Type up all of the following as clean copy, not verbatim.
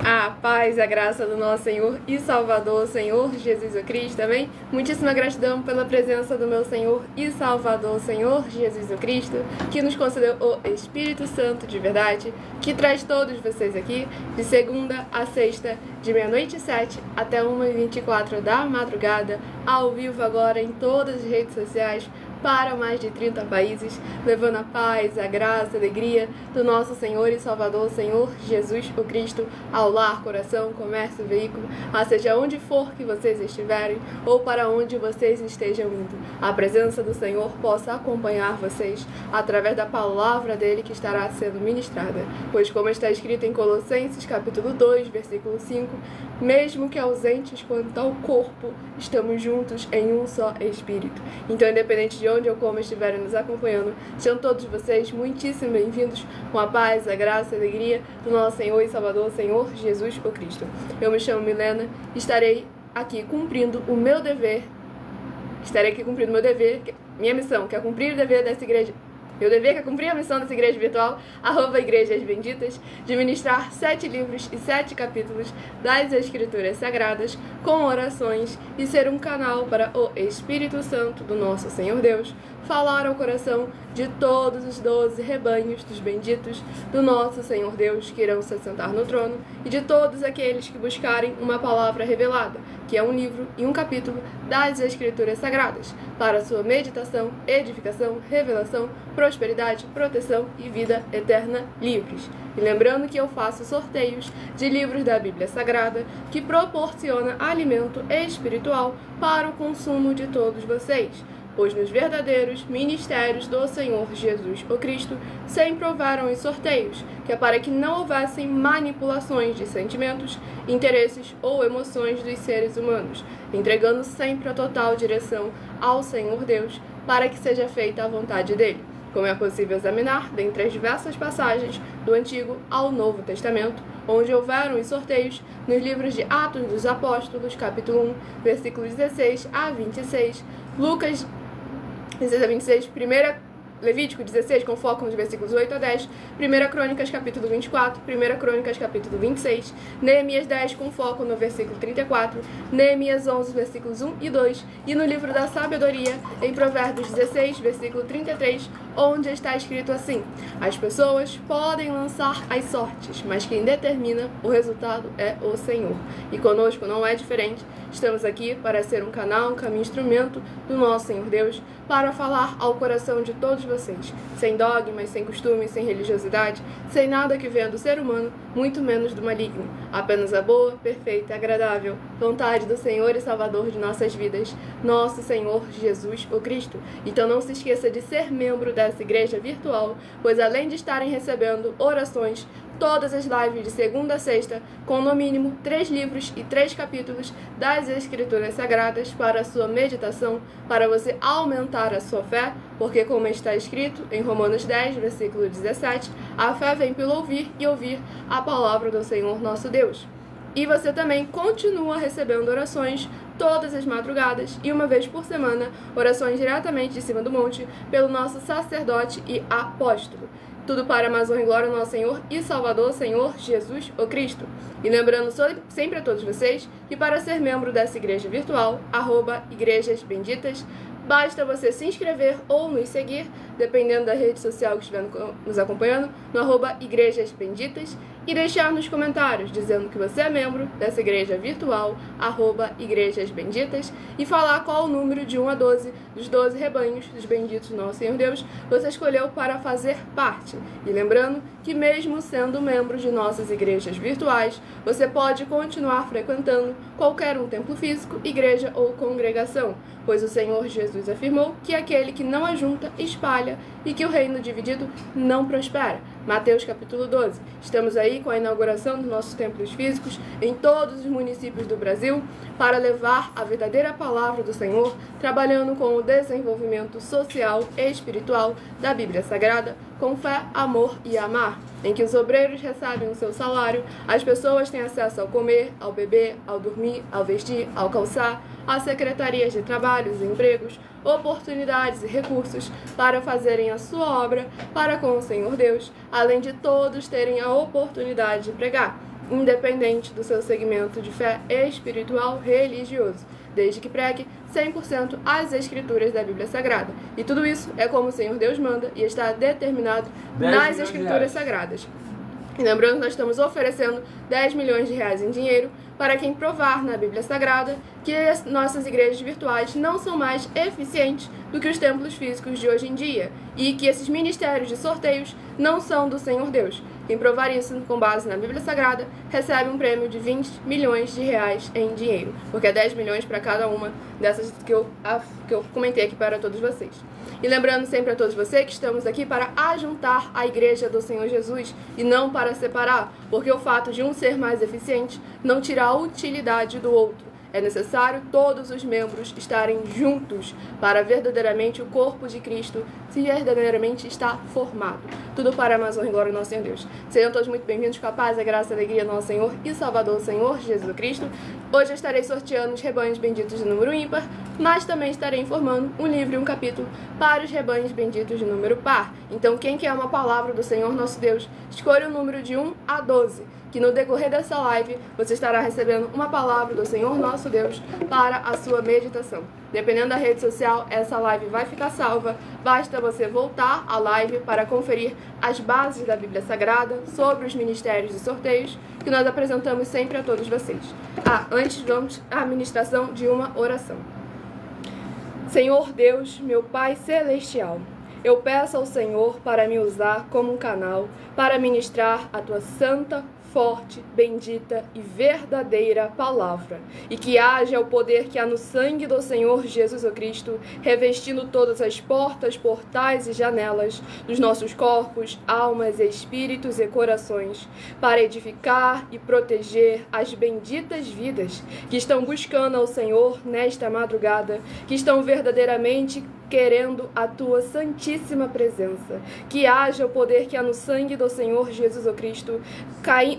A paz e a graça do nosso Senhor e Salvador, Senhor Jesus Cristo, amém? Muitíssima gratidão pela presença do meu Senhor e Salvador, Senhor Jesus Cristo, que nos concedeu o Espírito Santo de verdade, que traz todos vocês aqui, de segunda a sexta, de 00h07 até 1h24 da madrugada, ao vivo agora em todas as redes sociais, para mais de 30 países, levando a paz, a graça, a alegria do nosso Senhor e Salvador, Senhor Jesus o Cristo, ao lar, coração, comércio, veículo, seja onde for que vocês estiverem ou para onde vocês estejam indo. A presença do Senhor possa acompanhar vocês através da palavra dele que estará sendo ministrada. Pois como está escrito em Colossenses capítulo 2, versículo 5, mesmo que ausentes quanto ao corpo, estamos juntos em um só Espírito. Então, independente de onde ou como estiverem nos acompanhando, sejam todos vocês muitíssimo bem-vindos com a paz, a graça e a alegria do nosso Senhor e Salvador, Senhor Jesus o Cristo. Eu me chamo Milena e estarei aqui cumprindo o meu dever, minha missão, que é cumprir o dever dessa igreja. Meu dever que é cumprir a missão dessa igreja virtual, @Igrejas Benditas, de ministrar 7 livros e 7 capítulos das Escrituras Sagradas com orações e ser um canal para o Espírito Santo do nosso Senhor Deus falar ao coração de todos os 12 rebanhos dos benditos do nosso Senhor Deus que irão se assentar no trono e de todos aqueles que buscarem uma palavra revelada, que é um livro e um capítulo das Escrituras Sagradas, para sua meditação, edificação, revelação, prosperidade, proteção e vida eterna livres. E lembrando que eu faço sorteios de livros da Bíblia Sagrada que proporciona alimento espiritual para o consumo de todos vocês, pois nos verdadeiros ministérios do Senhor Jesus o Cristo sempre houveram os sorteios, que é para que não houvessem manipulações de sentimentos, interesses ou emoções dos seres humanos, entregando sempre a total direção ao Senhor Deus para que seja feita a vontade dele, como é possível examinar dentre as diversas passagens do Antigo ao Novo Testamento, onde houveram os sorteios nos livros de Atos dos Apóstolos, capítulo 1, versículos 16 a 26, Lucas 16 a 26, Levítico 16, com foco nos versículos 8 a 10, 1 Crônicas, capítulo 24, 1 Crônicas, capítulo 26, Neemias 10, com foco no versículo 34, Neemias 11, versículos 1 e 2, e no livro da Sabedoria, em Provérbios 16, versículo 33, onde está escrito assim: as pessoas podem lançar as sortes, mas quem determina o resultado é o Senhor. E conosco não é diferente. Estamos aqui para ser um canal, um caminho, instrumento do nosso Senhor Deus, para falar ao coração de todos vocês, sem dogmas, sem costumes, sem religiosidade, sem nada que venha do ser humano, muito menos do maligno. Apenas a boa, perfeita e agradável vontade do Senhor e Salvador de nossas vidas, nosso Senhor Jesus o Cristo. Então não se esqueça de ser membro dessa igreja virtual, pois além de estarem recebendo orações, todas as lives de segunda a sexta, com no mínimo 3 livros e 3 capítulos das Escrituras Sagradas para a sua meditação, para você aumentar a sua fé, porque como está escrito em Romanos 10, versículo 17, a fé vem pelo ouvir e ouvir a palavra do Senhor nosso Deus. E você também continua recebendo orações todas as madrugadas e uma vez por semana, orações diretamente de cima do monte pelo nosso sacerdote e apóstolo. Tudo para a mais honra e glória do nosso Senhor e Salvador, Senhor Jesus o Cristo. E lembrando sempre a todos vocês que para ser membro dessa igreja virtual, @Igrejas Benditas, basta você se inscrever ou nos seguir, dependendo da rede social que estiver nos acompanhando, no @Igrejas Benditas, e deixar nos comentários dizendo que você é membro dessa igreja virtual, @Igrejas Benditas, e falar qual o número de 1 a 12 dos 12 rebanhos dos benditos do nosso Senhor Deus você escolheu para fazer parte. E lembrando que mesmo sendo membro de nossas igrejas virtuais, você pode continuar frequentando qualquer um templo físico, igreja ou congregação, pois o Senhor Jesus afirmou que aquele que não ajunta, espalha, e que o reino dividido não prospera. Mateus capítulo 12. Estamos aí com a inauguração dos nossos templos físicos em todos os municípios do Brasil para levar a verdadeira palavra do Senhor, trabalhando com o desenvolvimento social e espiritual da Bíblia Sagrada, com fé, amor e amar, em que os obreiros recebem o seu salário, as pessoas têm acesso ao comer, ao beber, ao dormir, ao vestir, ao calçar, a secretarias de trabalhos e empregos, oportunidades e recursos para fazerem a sua obra para com o Senhor Deus, além de todos terem a oportunidade de pregar, independente do seu segmento de fé espiritual religioso, desde que pregue 100% as escrituras da Bíblia Sagrada. E tudo isso é como o Senhor Deus manda e está determinado nas escrituras sagradas. E lembrando que nós estamos oferecendo 10 milhões de reais em dinheiro para quem provar na Bíblia Sagrada que as nossas igrejas virtuais não são mais eficientes do que os templos físicos de hoje em dia e que esses ministérios de sorteios não são do Senhor Deus. Quem provar isso com base na Bíblia Sagrada recebe um prêmio de 20 milhões de reais em dinheiro, porque é 10 milhões para cada uma dessas que eu comentei aqui para todos vocês. E lembrando sempre a todos vocês que estamos aqui para ajuntar a igreja do Senhor Jesus e não para separar, porque o fato de um ser mais eficiente não tira a utilidade do outro. É necessário todos os membros estarem juntos para verdadeiramente o corpo de Cristo se verdadeiramente está formado. Tudo para a mais honra e glória do nosso Senhor Deus. Sejam todos muito bem-vindos com a paz, a graça e a alegria do nosso Senhor e Salvador, Senhor Jesus Cristo. Hoje eu estarei sorteando os rebanhos benditos de número ímpar, mas também estarei informando um livro e um capítulo para os rebanhos benditos de número par. Então, quem quer uma palavra do Senhor nosso Deus, escolha o número de 1 a 12. Que no decorrer dessa live você estará recebendo uma palavra do Senhor nosso Deus para a sua meditação. Dependendo da rede social, essa live vai ficar salva. Basta você voltar à live para conferir as bases da Bíblia Sagrada sobre os ministérios e sorteios que nós apresentamos sempre a todos vocês. Antes vamos à ministração de uma oração. Senhor Deus, meu Pai Celestial, eu peço ao Senhor para me usar como um canal para ministrar a tua santa, forte, bendita e verdadeira palavra, e que haja o poder que há no sangue do Senhor Jesus Cristo, revestindo todas as portas, portais e janelas dos nossos corpos, almas, espíritos e corações, para edificar e proteger as benditas vidas que estão buscando ao Senhor nesta madrugada, que estão verdadeiramente querendo a tua santíssima presença. Que haja o poder que há no sangue do Senhor Jesus Cristo,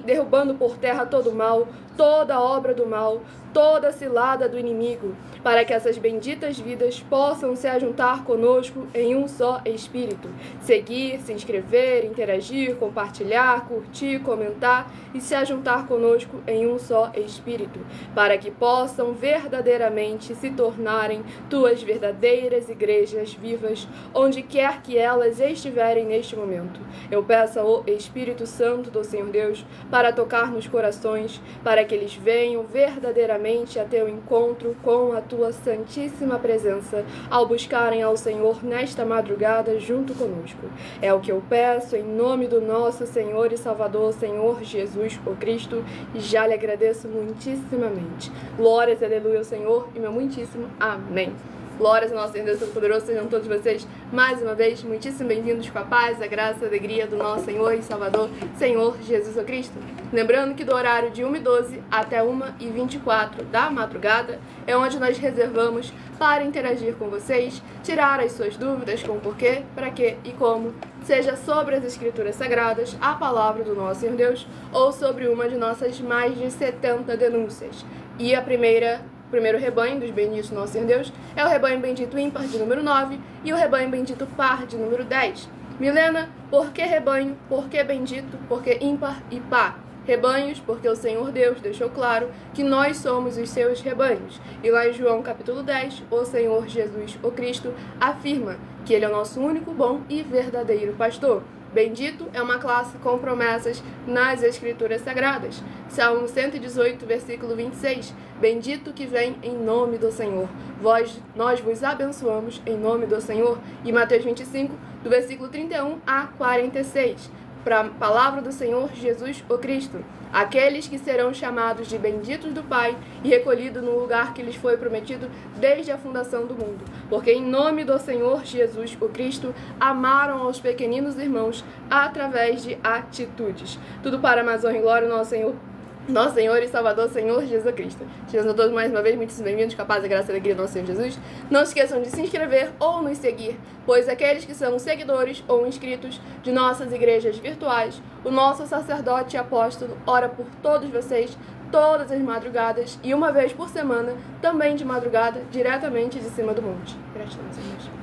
derrubando por terra todo o mal, toda obra do mal, toda cilada do inimigo, para que essas benditas vidas possam se ajuntar conosco em um só espírito, seguir, se inscrever, interagir, compartilhar, curtir, comentar e se ajuntar conosco em um só espírito, para que possam verdadeiramente se tornarem tuas verdadeiras igrejas vivas, onde quer que elas estiverem neste momento. Eu peço ao Espírito Santo do Senhor Deus para tocar nos corações, para que eles venham verdadeiramente a teu encontro com a tua santíssima presença, ao buscarem ao Senhor nesta madrugada junto conosco. É o que eu peço em nome do nosso Senhor e Salvador, Senhor Jesus o Cristo, e já lhe agradeço muitíssimamente. Glórias, aleluia ao Senhor e meu muitíssimo amém. Glórias ao nosso Senhor Deus Todo-Poderoso, sejam todos vocês, mais uma vez, muitíssimo bem-vindos com a paz, a graça e a alegria do nosso Senhor e Salvador, Senhor Jesus Cristo. Lembrando que do horário de 1h12 até 1h24 da madrugada é onde nós reservamos para interagir com vocês, tirar as suas dúvidas com o porquê, para quê e como, seja sobre as Escrituras Sagradas, a palavra do nosso Senhor Deus, ou sobre uma de nossas mais de 70 denúncias. E o primeiro rebanho dos benditos do nosso Senhor Deus é o rebanho bendito ímpar de número 9 e o rebanho bendito par de número 10. Milena, por que rebanho? Por que bendito? Por que ímpar e par? Rebanhos, porque o Senhor Deus deixou claro que nós somos os seus rebanhos. E lá em João capítulo 10, o Senhor Jesus, o Cristo, afirma que Ele é o nosso único, bom e verdadeiro pastor. Bendito é uma classe com promessas nas Escrituras Sagradas. Salmo 118, versículo 26. Bendito que vem em nome do Senhor. Nós vos abençoamos em nome do Senhor. E Mateus 25, do versículo 31 a 46. Para a palavra do Senhor Jesus o Cristo. Aqueles que serão chamados de benditos do Pai e recolhidos no lugar que lhes foi prometido desde a fundação do mundo. Porque em nome do Senhor Jesus o Cristo amaram aos pequeninos irmãos através de atitudes. Tudo para a mais honra e glória do nosso Senhor e Salvador, Senhor Jesus Cristo. Sejam todos mais uma vez muito bem-vindos, com a paz, a graça e a alegria do nosso Senhor Jesus. Não esqueçam de se inscrever ou nos seguir, pois aqueles que são seguidores ou inscritos de nossas igrejas virtuais, o nosso sacerdote e apóstolo ora por todos vocês todas as madrugadas e uma vez por semana, também de madrugada, diretamente de cima do monte. Gratidão, irmãos.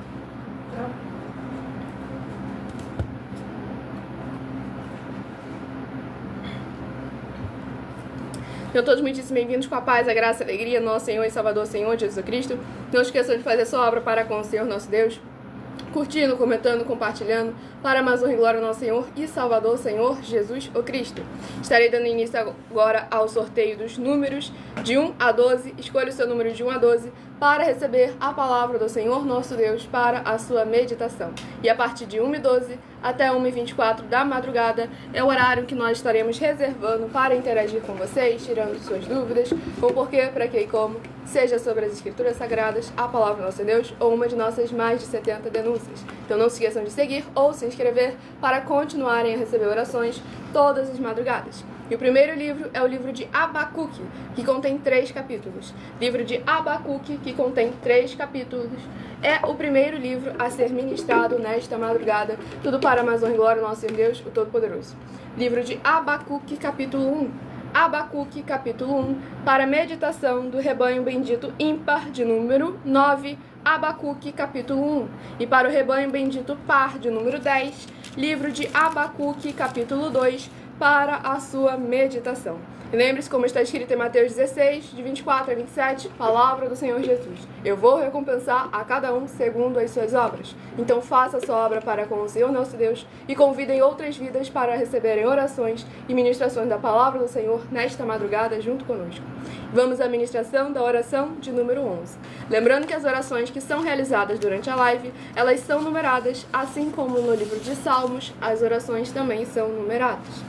Sejam todos muitíssimo bem-vindos com a paz, a graça e a alegria, nosso Senhor e Salvador, Senhor Jesus Cristo. Não esqueçam de fazer sua obra para com o Senhor nosso Deus, curtindo, comentando, compartilhando, para mais honra e glória ao nosso Senhor e Salvador, Senhor Jesus o Cristo. Estarei dando início agora ao sorteio dos números de 1 a 12. Escolha o seu número de 1 a 12 para receber a palavra do Senhor nosso Deus para a sua meditação. E a partir de 1h12 até 1h24 da madrugada é o horário que nós estaremos reservando para interagir com vocês, tirando suas dúvidas, com porquê, para que e como, seja sobre as Escrituras Sagradas, a palavra do nosso Deus ou uma de nossas mais de 70 denúncias. Então não se esqueçam de seguir ou se inscrever para continuarem a receber orações todas as madrugadas. E o primeiro livro é o livro de Abacuque, que contém 3 capítulos. Livro de Abacuque, que contém 3 capítulos, é o primeiro livro a ser ministrado nesta madrugada. Tudo para a mais honra e glória do nosso Senhor Deus, o Todo-Poderoso. Livro de Abacuque, capítulo 1. Abacuque, capítulo 1, para meditação do rebanho bendito ímpar de número 9, Abacuque, capítulo 1. E para o rebanho bendito par de número 10, livro de Abacuque, capítulo 2, para a sua meditação. E lembre-se, como está escrito em Mateus 16, de 24 a 27, palavra do Senhor Jesus. Eu vou recompensar a cada um segundo as suas obras. Então faça a sua obra para com o Senhor nosso Deus e convidem outras vidas para receberem orações e ministrações da palavra do Senhor nesta madrugada junto conosco. Vamos à ministração da oração de número 11. Lembrando que as orações que são realizadas durante a live, elas são numeradas, assim como no livro de Salmos, as orações também são numeradas.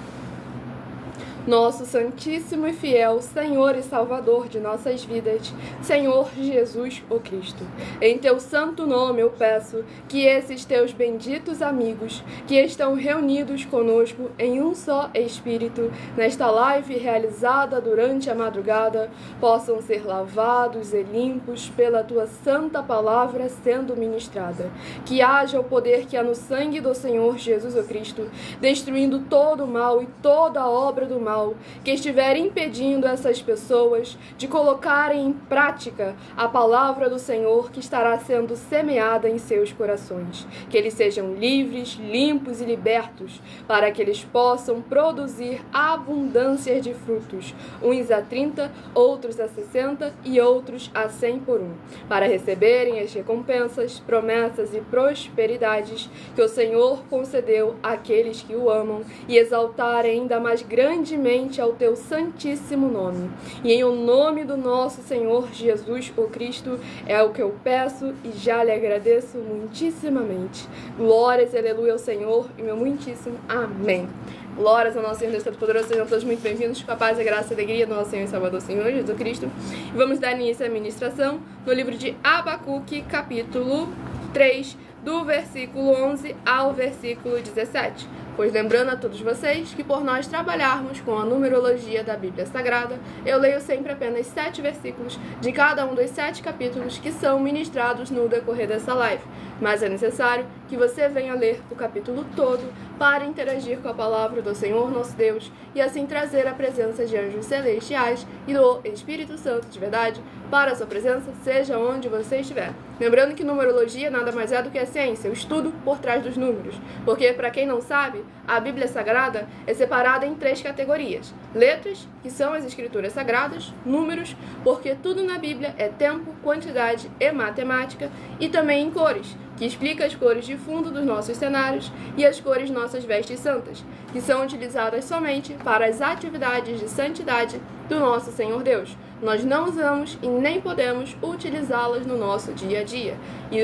Nosso Santíssimo e Fiel Senhor e Salvador de nossas vidas, Senhor Jesus o Cristo. Em Teu santo nome eu peço que esses Teus benditos amigos, que estão reunidos conosco em um só Espírito, nesta live realizada durante a madrugada, possam ser lavados e limpos pela Tua santa palavra sendo ministrada. Que haja o poder que há no sangue do Senhor Jesus o Cristo, destruindo todo o mal e toda a obra do mal que estiver impedindo essas pessoas de colocarem em prática a palavra do Senhor que estará sendo semeada em seus corações. Que eles sejam livres, limpos e libertos, para que eles possam produzir abundância de frutos, uns a 30, outros a 60 e outros a 100 por um, para receberem as recompensas, promessas e prosperidades que o Senhor concedeu àqueles que o amam e exaltarem ainda mais grandemente ao Teu santíssimo nome. E em o nome do nosso Senhor Jesus o Cristo é o que eu peço e já lhe agradeço muitíssimamente. Glórias e aleluia ao Senhor e meu muitíssimo amém. Glórias ao nosso Senhor Deus Todo-Poderoso, sejam todos muito bem-vindos com a paz, a graça e a alegria do nosso Senhor e Salvador, Senhor Jesus Cristo. E vamos dar início à ministração no livro de Abacuque, capítulo 3, do versículo 11 ao versículo 17. Pois lembrando a todos vocês que por nós trabalharmos com a numerologia da Bíblia Sagrada, eu leio sempre apenas 7 versículos de cada um dos 7 capítulos que são ministrados no decorrer dessa live. Mas é necessário que você venha ler o capítulo todo para interagir com a palavra do Senhor nosso Deus e assim trazer a presença de anjos celestiais e do Espírito Santo de verdade para a sua presença, seja onde você estiver. Lembrando que numerologia nada mais é do que a ciência, o estudo por trás dos números. Porque, para quem não sabe, a Bíblia Sagrada é separada em 3 categorias. Letras, que são as Escrituras Sagradas, números, porque tudo na Bíblia é tempo, quantidade e matemática, e também em cores, que explica as cores de fundo dos nossos cenários e as cores de nossas vestes santas, que são utilizadas somente para as atividades de santidade do nosso Senhor Deus. Nós não usamos e nem podemos utilizá-las no nosso dia a dia. E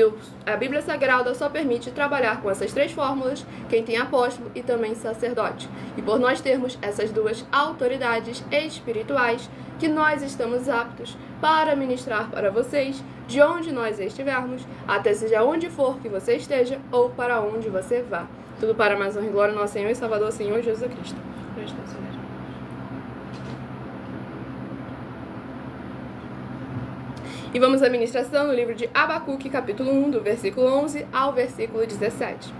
a Bíblia Sagrada só permite trabalhar com essas 3 fórmulas quem tem apóstolo e também sacerdote. E por nós termos essas 2 autoridades espirituais, que nós estamos aptos para ministrar para vocês, de onde nós estivermos, até seja onde for que você esteja ou para onde você vá. Tudo para mais honra e glória ao nosso Senhor e Salvador, Senhor Jesus Cristo. E vamos à ministração no livro de Abacuque, capítulo 1, do versículo 11 ao versículo 17.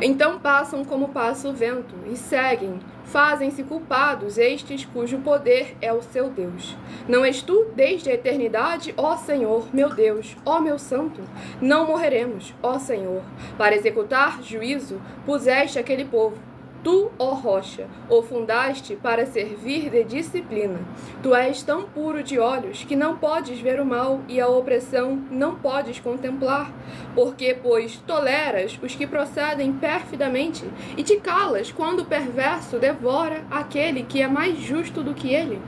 Então passam como passa o vento, e seguem, fazem-se culpados estes cujo poder é o seu Deus. Não és tu desde a eternidade, ó Senhor, meu Deus, ó meu santo? Não morreremos, ó Senhor. Para executar juízo, puseste aquele povo. Tu, ó rocha, o fundaste para servir de disciplina. Tu és tão puro de olhos que não podes ver o mal e a opressão não podes contemplar. Porque, pois, toleras os que procedem perfidamente e te calas quando o perverso devora aquele que é mais justo do que ele?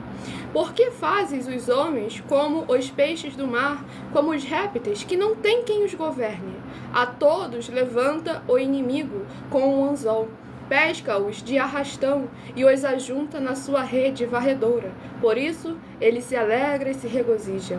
Por que fazes os homens como os peixes do mar, como os répteis, que não tem quem os governe? A todos levanta o inimigo com um anzol. Pesca-os de arrastão e os ajunta na sua rede varredora. Por isso, ele se alegra e se regozija.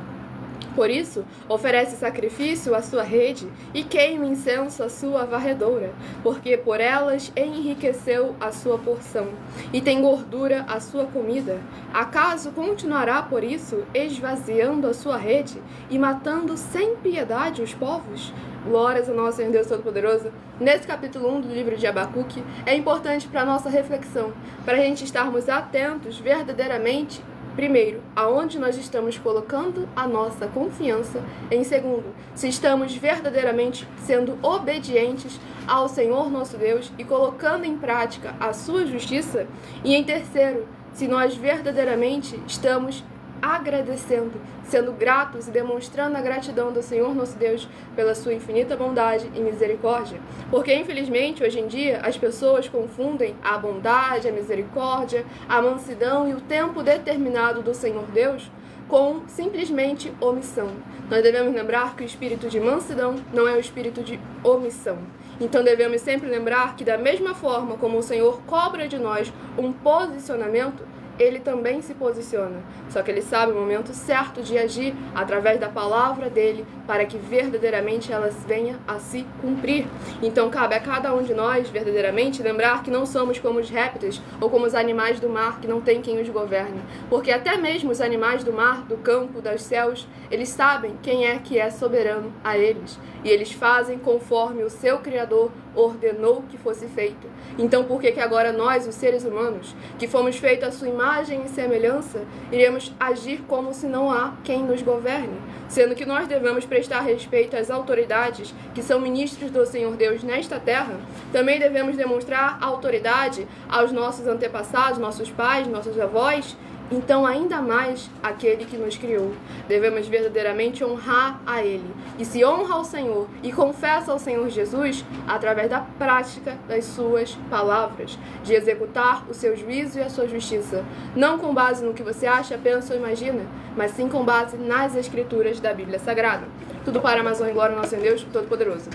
Por isso, oferece sacrifício à sua rede e queima incenso à sua varredora, porque por elas enriqueceu a sua porção e tem gordura a sua comida. Acaso continuará por isso esvaziando a sua rede e matando sem piedade os povos? Glórias ao nosso Senhor Deus Todo-Poderoso. Nesse capítulo 1 do livro de Abacuque, é importante para a nossa reflexão, para a gente estarmos atentos verdadeiramente, primeiro, aonde nós estamos colocando a nossa confiança. Em segundo, se estamos verdadeiramente sendo obedientes ao Senhor nosso Deus e colocando em prática a sua justiça. E em terceiro, se nós verdadeiramente estamos agradecendo, sendo gratos e demonstrando a gratidão do Senhor nosso Deus pela sua infinita bondade e misericórdia. Porque, infelizmente, hoje em dia, as pessoas confundem a bondade, a misericórdia, a mansidão e o tempo determinado do Senhor Deus com simplesmente omissão. Nós devemos lembrar que o espírito de mansidão não é o espírito de omissão. Então devemos sempre lembrar que, da mesma forma como o Senhor cobra de nós um posicionamento, ele também se posiciona, só que ele sabe o momento certo de agir através da palavra dele para que verdadeiramente elas venham a se cumprir. Então cabe a cada um de nós verdadeiramente lembrar que não somos como os répteis ou como os animais do mar que não tem quem os governe, porque até mesmo os animais do mar, do campo, dos céus, eles sabem quem é que é soberano a eles, e eles fazem conforme o seu Criador ordenou que fosse feito. Então por que agora nós, os seres humanos, que fomos feitos à sua imagem e semelhança, iremos agir como se não há quem nos governe? Sendo que nós devemos prestar respeito às autoridades que são ministros do Senhor Deus nesta terra, também devemos demonstrar autoridade aos nossos antepassados, nossos pais, nossos avós, então ainda mais aquele que nos criou. Devemos verdadeiramente honrar a Ele. E se honra ao Senhor e confessa ao Senhor Jesus através da prática das suas palavras, de executar o seu juízo e a sua justiça, não com base no que você acha, pensa ou imagina, mas sim com base nas Escrituras da Bíblia Sagrada. Tudo para mais honra e glória ao nosso Deus Todo-Poderoso.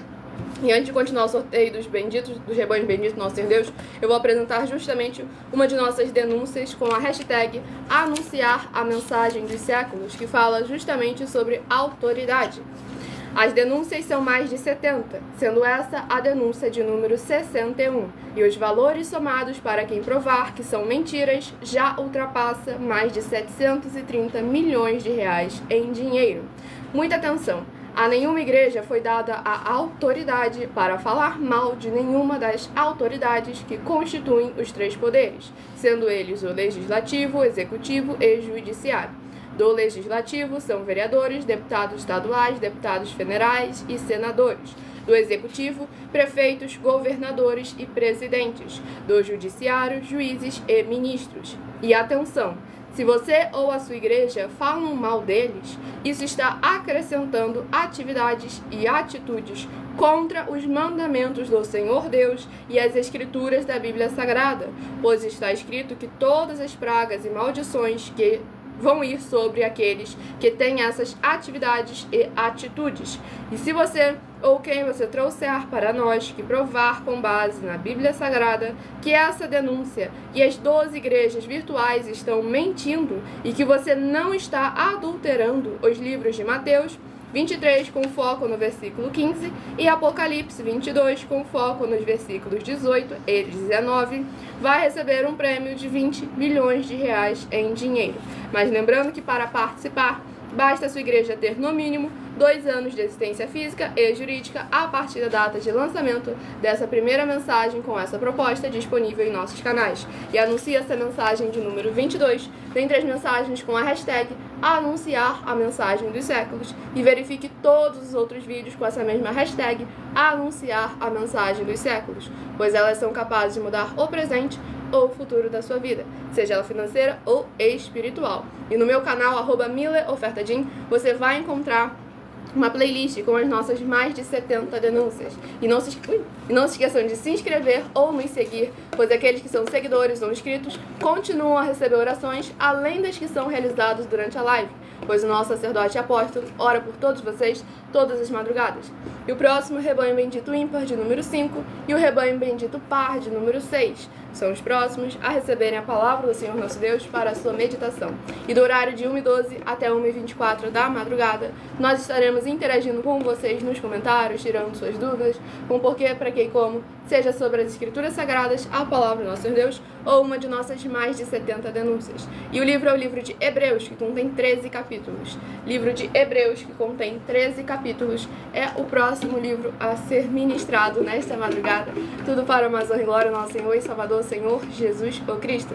E antes de continuar o sorteio dos rebanhos benditos do nosso Senhor Deus, eu vou apresentar justamente uma de nossas denúncias com a hashtag anunciar a mensagem dos séculos, que fala justamente sobre autoridade. As denúncias são mais de 70, sendo essa a denúncia de número 61, e os valores somados para quem provar que são mentiras já ultrapassa mais de 730 milhões de reais em dinheiro. Muita atenção! A nenhuma igreja foi dada a autoridade para falar mal de nenhuma das autoridades que constituem os três poderes, sendo eles o legislativo, executivo e judiciário. Do legislativo são vereadores, deputados estaduais, deputados federais e senadores. Do executivo, prefeitos, governadores e presidentes. Do judiciário, juízes e ministros. E atenção! Se você ou a sua igreja falam mal deles, isso está acrescentando atividades e atitudes contra os mandamentos do Senhor Deus e as Escrituras da Bíblia Sagrada, pois está escrito que todas as pragas e maldições que vão ir sobre aqueles que têm essas atividades e atitudes. E se você ou quem você trouxer para nós que provar com base na Bíblia Sagrada que essa denúncia e as 12 igrejas virtuais estão mentindo e que você não está adulterando os livros de Mateus 23 com foco no versículo 15 e Apocalipse 22 com foco nos versículos 18 e 19, vai receber um prêmio de 20 milhões de reais em dinheiro. Mas lembrando que para participar, basta a sua igreja ter no mínimo 2 anos de existência física e jurídica a partir da data de lançamento dessa primeira mensagem com essa proposta disponível em nossos canais. E anuncie essa mensagem de número 22 dentre as mensagens com a hashtag anunciar a mensagem dos séculos e verifique todos os outros vídeos com essa mesma hashtag anunciar a mensagem dos séculos, pois elas são capazes de mudar o presente ou o futuro da sua vida, seja ela financeira ou espiritual. E no meu canal, @MileOfertaDin, você vai encontrar uma playlist com as nossas mais de 70 denúncias. E não se esqueçam de se inscrever ou nos seguir, pois aqueles que são seguidores ou inscritos continuam a receber orações, além das que são realizadas durante a live, pois o nosso sacerdote apóstolo ora por todos vocês todas as madrugadas. E o próximo rebanho bendito ímpar de número 5 e o rebanho bendito par de número 6 são os próximos a receberem a palavra do Senhor nosso Deus para a sua meditação. E do horário de 1h12 até 1h24 da madrugada, nós estaremos interagindo com vocês nos comentários, tirando suas dúvidas, com porquê, para que e como, seja sobre as Escrituras Sagradas, a palavra do nosso Senhor Deus, ou uma de nossas mais de 70 denúncias. E o livro é o livro de Hebreus, que contém 13 capítulos. Livro de Hebreus, que contém 13 capítulos, é o próximo livro a ser ministrado nesta madrugada. Tudo para a mais honra e glória do nosso Senhor e Salvador, Senhor Jesus o Cristo.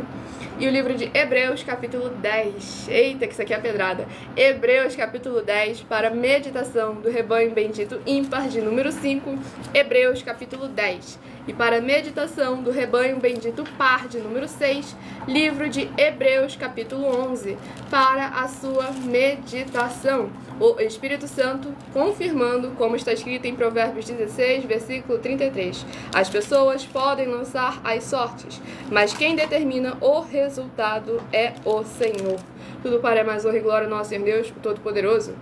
E o livro de Hebreus, capítulo 10. Eita, que isso aqui é pedrada. Hebreus, capítulo 10, para meditação do rebanho bendito ímpar de número 5. Hebreus, capítulo 10. E para meditação do rebanho bendito par de número 6, livro de Hebreus, capítulo 11, para a sua meditação. O Espírito Santo confirmando, como está escrito em Provérbios 16, versículo 33. As pessoas podem lançar as sortes, mas quem determina o resultado é o Senhor. Tudo para a mais honra e glória do nosso Senhor Deus, o Todo-Poderoso.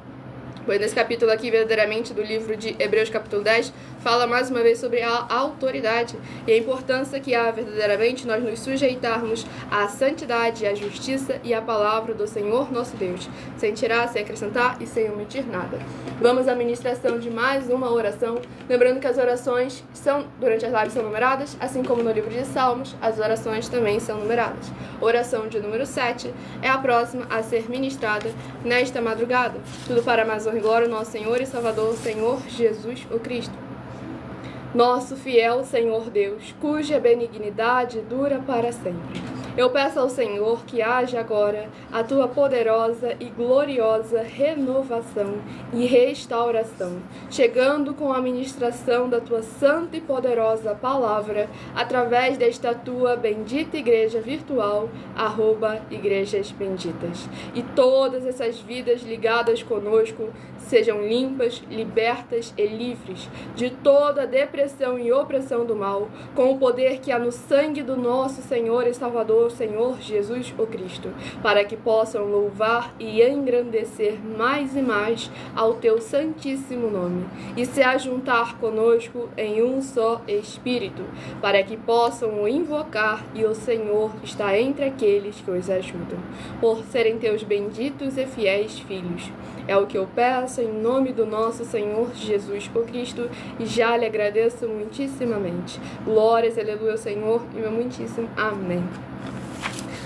Pois nesse capítulo aqui, verdadeiramente, do livro de Hebreus, capítulo 10, fala mais uma vez sobre a autoridade e a importância que há verdadeiramente nós nos sujeitarmos à santidade, à justiça e à palavra do Senhor nosso Deus, sem tirar, sem acrescentar e sem omitir nada. Vamos à ministração de mais uma oração, lembrando que as orações durante as lives são numeradas, assim como no livro de Salmos, as orações também são numeradas. Oração de número 7 é a próxima a ser ministrada nesta madrugada. Tudo para mais honra e glória ao nosso Senhor e Salvador, Senhor Jesus o Cristo. Nosso fiel Senhor Deus, cuja benignidade dura para sempre. Eu peço ao Senhor que haja agora a tua poderosa e gloriosa renovação e restauração, chegando com a ministração da tua santa e poderosa palavra, através desta tua bendita igreja virtual, @Igrejas Benditas. E todas essas vidas ligadas conosco sejam limpas, libertas e livres de toda depressão e opressão do mal, com o poder que há no sangue do nosso Senhor e Salvador, Senhor Jesus o Cristo, para que possam louvar e engrandecer mais e mais ao teu santíssimo nome, e se ajuntar conosco em um só Espírito, para que possam o invocar, e o Senhor está entre aqueles que os ajudam, por serem teus benditos e fiéis filhos. É o que eu peço em nome do nosso Senhor Jesus o Cristo, e já lhe agradeço muitíssimamente. Glórias, aleluia, ao Senhor, e meu muitíssimo amém.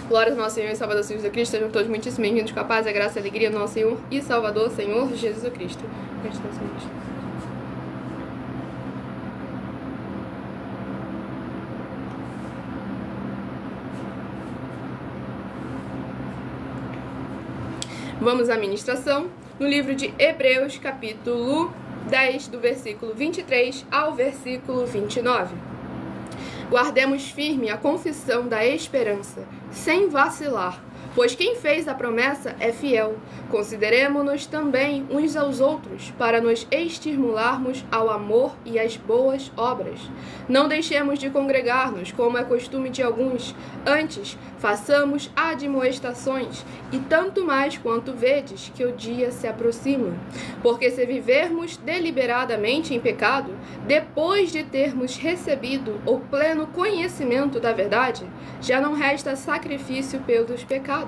Glórias ao nosso Senhor e Salvador Jesus Cristo, sejam todos muitíssimo bem-vindos com a paz, a graça e a alegria do nosso Senhor e Salvador, Senhor Jesus Cristo. Vamos à ministração no livro de Hebreus, capítulo 10, do versículo 23 ao versículo 29. Guardemos firme a confissão da esperança, sem vacilar, pois quem fez a promessa é fiel. Consideremo-nos também uns aos outros, para nos estimularmos ao amor e às boas obras. Não deixemos de congregar-nos, como é costume de alguns. Antes, façamos admoestações, e tanto mais quanto vedes que o dia se aproxima. Porque se vivermos deliberadamente em pecado, depois de termos recebido o pleno conhecimento da verdade, já não resta sacrifício pelos pecados.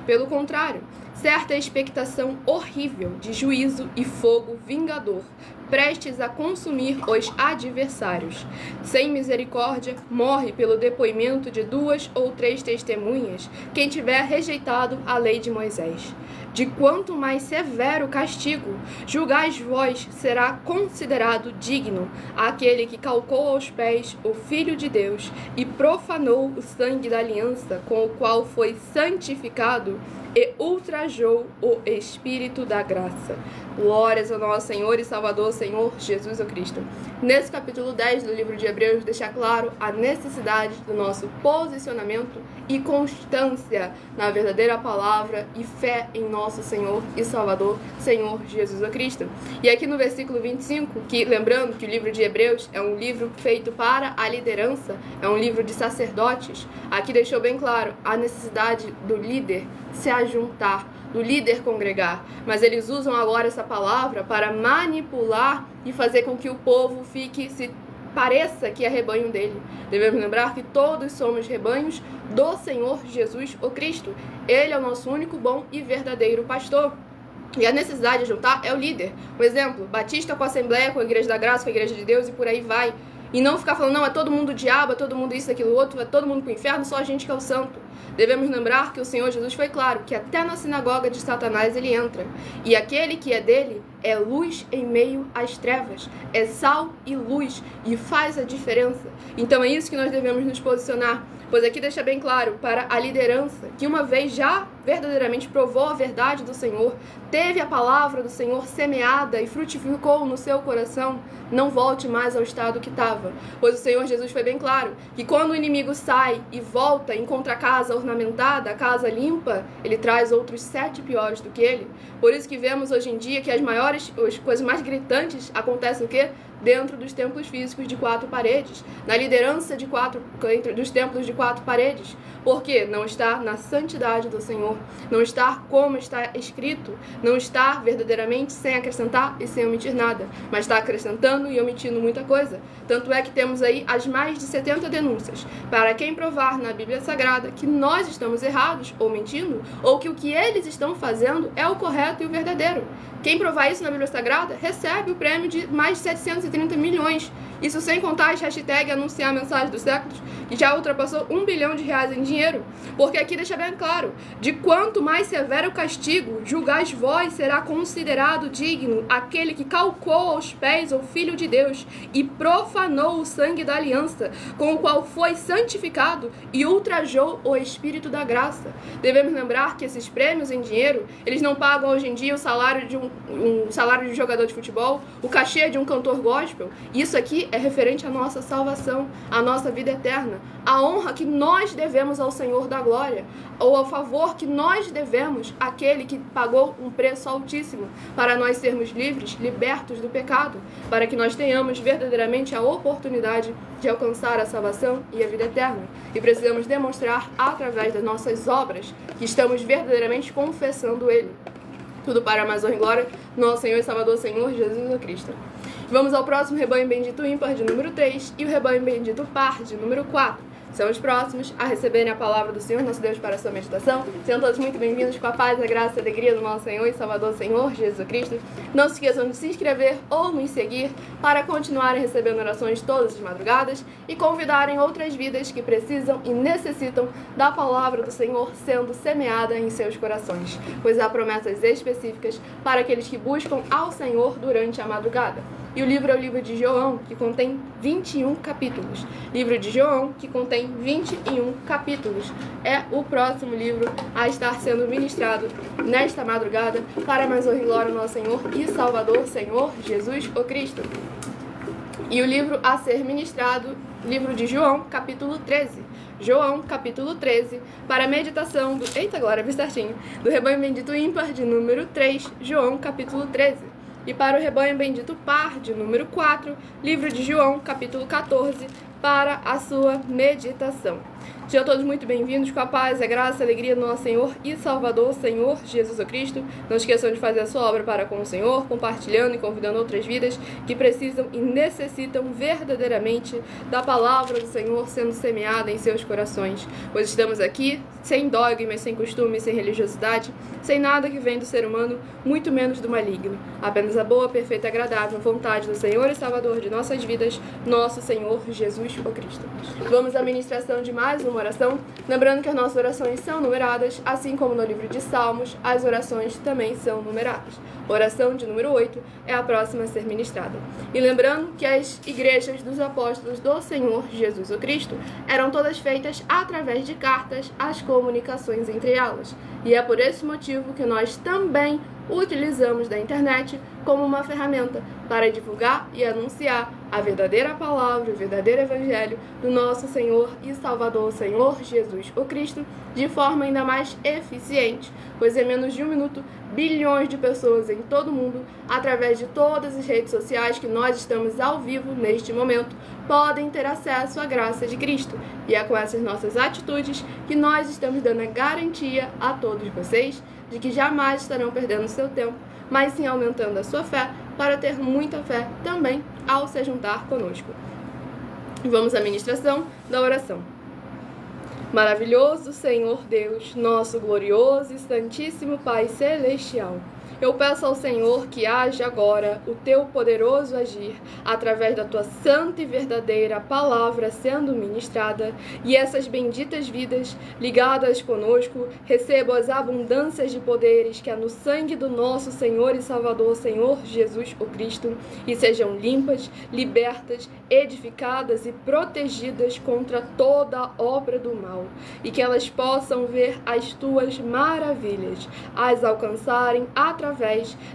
Pelo contrário, certa expectação horrível de juízo e fogo vingador, prestes a consumir os adversários. Sem misericórdia, morre pelo depoimento de 2 ou 3 testemunhas testemunhas quem tiver rejeitado a lei de Moisés. De quanto mais severo castigo, julgais vós, será considerado digno aquele que calcou aos pés o Filho de Deus e profanou o sangue da aliança com o qual foi santificado e ultrajou o Espírito da graça. Glórias ao nosso Senhor e Salvador, Senhor Jesus o Cristo. Nesse capítulo 10 do livro de Hebreus, deixa claro a necessidade do nosso posicionamento e constância na verdadeira palavra e fé em nosso Senhor e Salvador, Senhor Jesus o Cristo. E aqui no versículo 25, que lembrando que o livro de Hebreus é um livro feito para a liderança, é um livro de sacerdotes, aqui deixou bem claro a necessidade do líder se ajuntar, do líder congregar, mas eles usam agora essa palavra para manipular e fazer com que o povo pareça que é rebanho dele. Devemos lembrar que todos somos rebanhos do Senhor Jesus o Cristo. Ele é o nosso único bom e verdadeiro pastor. E a necessidade de juntar é o líder. Por exemplo, Batista com a Assembleia, com a Igreja da Graça, com a Igreja de Deus e por aí vai. E não ficar falando, não, é todo mundo diabo, é todo mundo isso, aquilo, outro, é todo mundo pro inferno, só a gente que é o santo. Devemos lembrar que o Senhor Jesus foi claro, que até na sinagoga de Satanás ele entra. E aquele que é dele é luz em meio às trevas, é sal e luz, e faz a diferença. Então é isso que nós devemos nos posicionar, pois aqui deixa bem claro para a liderança, que uma vez já verdadeiramente provou a verdade do Senhor, teve a palavra do Senhor semeada e frutificou no seu coração, não volte mais ao estado que estava. Pois o Senhor Jesus foi bem claro, que quando o inimigo sai e volta, encontra a casa ornamentada, a casa limpa, ele traz outros 7 piores do que ele. Por isso que vemos hoje em dia que as coisas mais gritantes acontecem o quê? Dentro dos templos físicos de 4 paredes, na liderança dos templos de 4 paredes, porque não está na santidade do Senhor, não está como está escrito, não está verdadeiramente sem acrescentar e sem omitir nada, mas está acrescentando e omitindo muita coisa. Tanto é que temos aí as mais de 70 denúncias, para quem provar na Bíblia Sagrada que nós estamos errados ou mentindo, ou que o que eles estão fazendo é o correto e o verdadeiro. Quem provar isso na Bíblia Sagrada recebe o prêmio de mais de 730 milhões. Isso sem contar as hashtags anunciar a mensagem dos séculos, que já ultrapassou R$1 bilhão em dinheiro. Porque aqui deixa bem claro, de quanto mais severo o castigo, julgais vós, será considerado digno aquele que calcou aos pés o Filho de Deus e profanou o sangue da aliança, com o qual foi santificado e ultrajou o Espírito da graça. Devemos lembrar que esses prêmios em dinheiro, eles não pagam hoje em dia o salário de um salário de jogador de futebol, o cachê de um cantor gospel. Isso aqui é referente à nossa salvação, à nossa vida eterna, a honra que nós devemos ao Senhor da glória, ou ao favor que nós devemos àquele que pagou um preço altíssimo para nós sermos livres, libertos do pecado, para que nós tenhamos verdadeiramente a oportunidade de alcançar a salvação e a vida eterna. E precisamos demonstrar através das nossas obras que estamos verdadeiramente confessando Ele. Tudo para a mais honra e glória, nosso Senhor e Salvador, Senhor Jesus Cristo. Vamos ao próximo rebanho bendito ímpar de número 3 e o rebanho bendito par de número 4. São os próximos a receberem a palavra do Senhor, nosso Deus, para a sua meditação. Sejam todos muito bem-vindos com a paz, a graça e a alegria do nosso Senhor e Salvador, Senhor Jesus Cristo. Não se esqueçam de se inscrever ou nos seguir para continuarem recebendo orações todas as madrugadas e convidarem outras vidas que precisam e necessitam da palavra do Senhor sendo semeada em seus corações, pois há promessas específicas para aqueles que buscam ao Senhor durante a madrugada. E o livro é o livro de João, que contém 21 capítulos. Livro de João, que contém 21 capítulos. É o próximo livro a estar sendo ministrado nesta madrugada para mais honra e glória ao nosso Senhor e Salvador, Senhor Jesus o Cristo. E o livro a ser ministrado, livro de João, capítulo 13. João, capítulo 13, para a meditação do... Eita, glória, bem certinho. Do rebanho bendito ímpar de número 3, João, capítulo 13. E para o rebanho bendito par de número 4, livro de João, capítulo 14, para a sua meditação. Sejam todos muito bem-vindos com a paz, a graça, a alegria do nosso Senhor e Salvador, Senhor Jesus Cristo. Não esqueçam de fazer a sua obra para com o Senhor, compartilhando e convidando outras vidas que precisam e necessitam verdadeiramente da palavra do Senhor sendo semeada em seus corações. Pois estamos aqui sem dogmas, sem costumes, sem religiosidade, sem nada que vem do ser humano, muito menos do maligno. Apenas a boa, perfeita e agradável vontade do Senhor e Salvador de nossas vidas, nosso Senhor Jesus o Cristo. Vamos à ministração de mais mais uma oração. Lembrando que as nossas orações são numeradas, assim como no livro de Salmos, as orações também são numeradas. Oração de número 8 é a próxima a ser ministrada. E lembrando que as igrejas dos apóstolos do Senhor Jesus o Cristo eram todas feitas através de cartas, as comunicações entre elas. E é por esse motivo que nós também utilizamos da internet como uma ferramenta para divulgar e anunciar a verdadeira palavra, o verdadeiro evangelho do nosso Senhor e Salvador, Senhor Jesus o Cristo, de forma ainda mais eficiente, pois em menos de um minuto, bilhões de pessoas em todo o mundo, através de todas as redes sociais que nós estamos ao vivo neste momento, podem ter acesso à graça de Cristo. E é com essas nossas atitudes que nós estamos dando a garantia a todos vocês de que jamais estarão perdendo seu tempo, mas sim aumentando a sua fé para ter muita fé também ao se juntar conosco. Vamos à ministração da oração. Maravilhoso Senhor Deus, nosso glorioso e santíssimo Pai Celestial, eu peço ao Senhor que haja agora o teu poderoso agir através da tua santa e verdadeira palavra sendo ministrada, e essas benditas vidas ligadas conosco recebam as abundâncias de poderes que há no sangue do nosso Senhor e Salvador, Senhor Jesus o Cristo, e sejam limpas, libertas, edificadas e protegidas contra toda obra do mal, e que elas possam ver as tuas maravilhas, as alcançarem através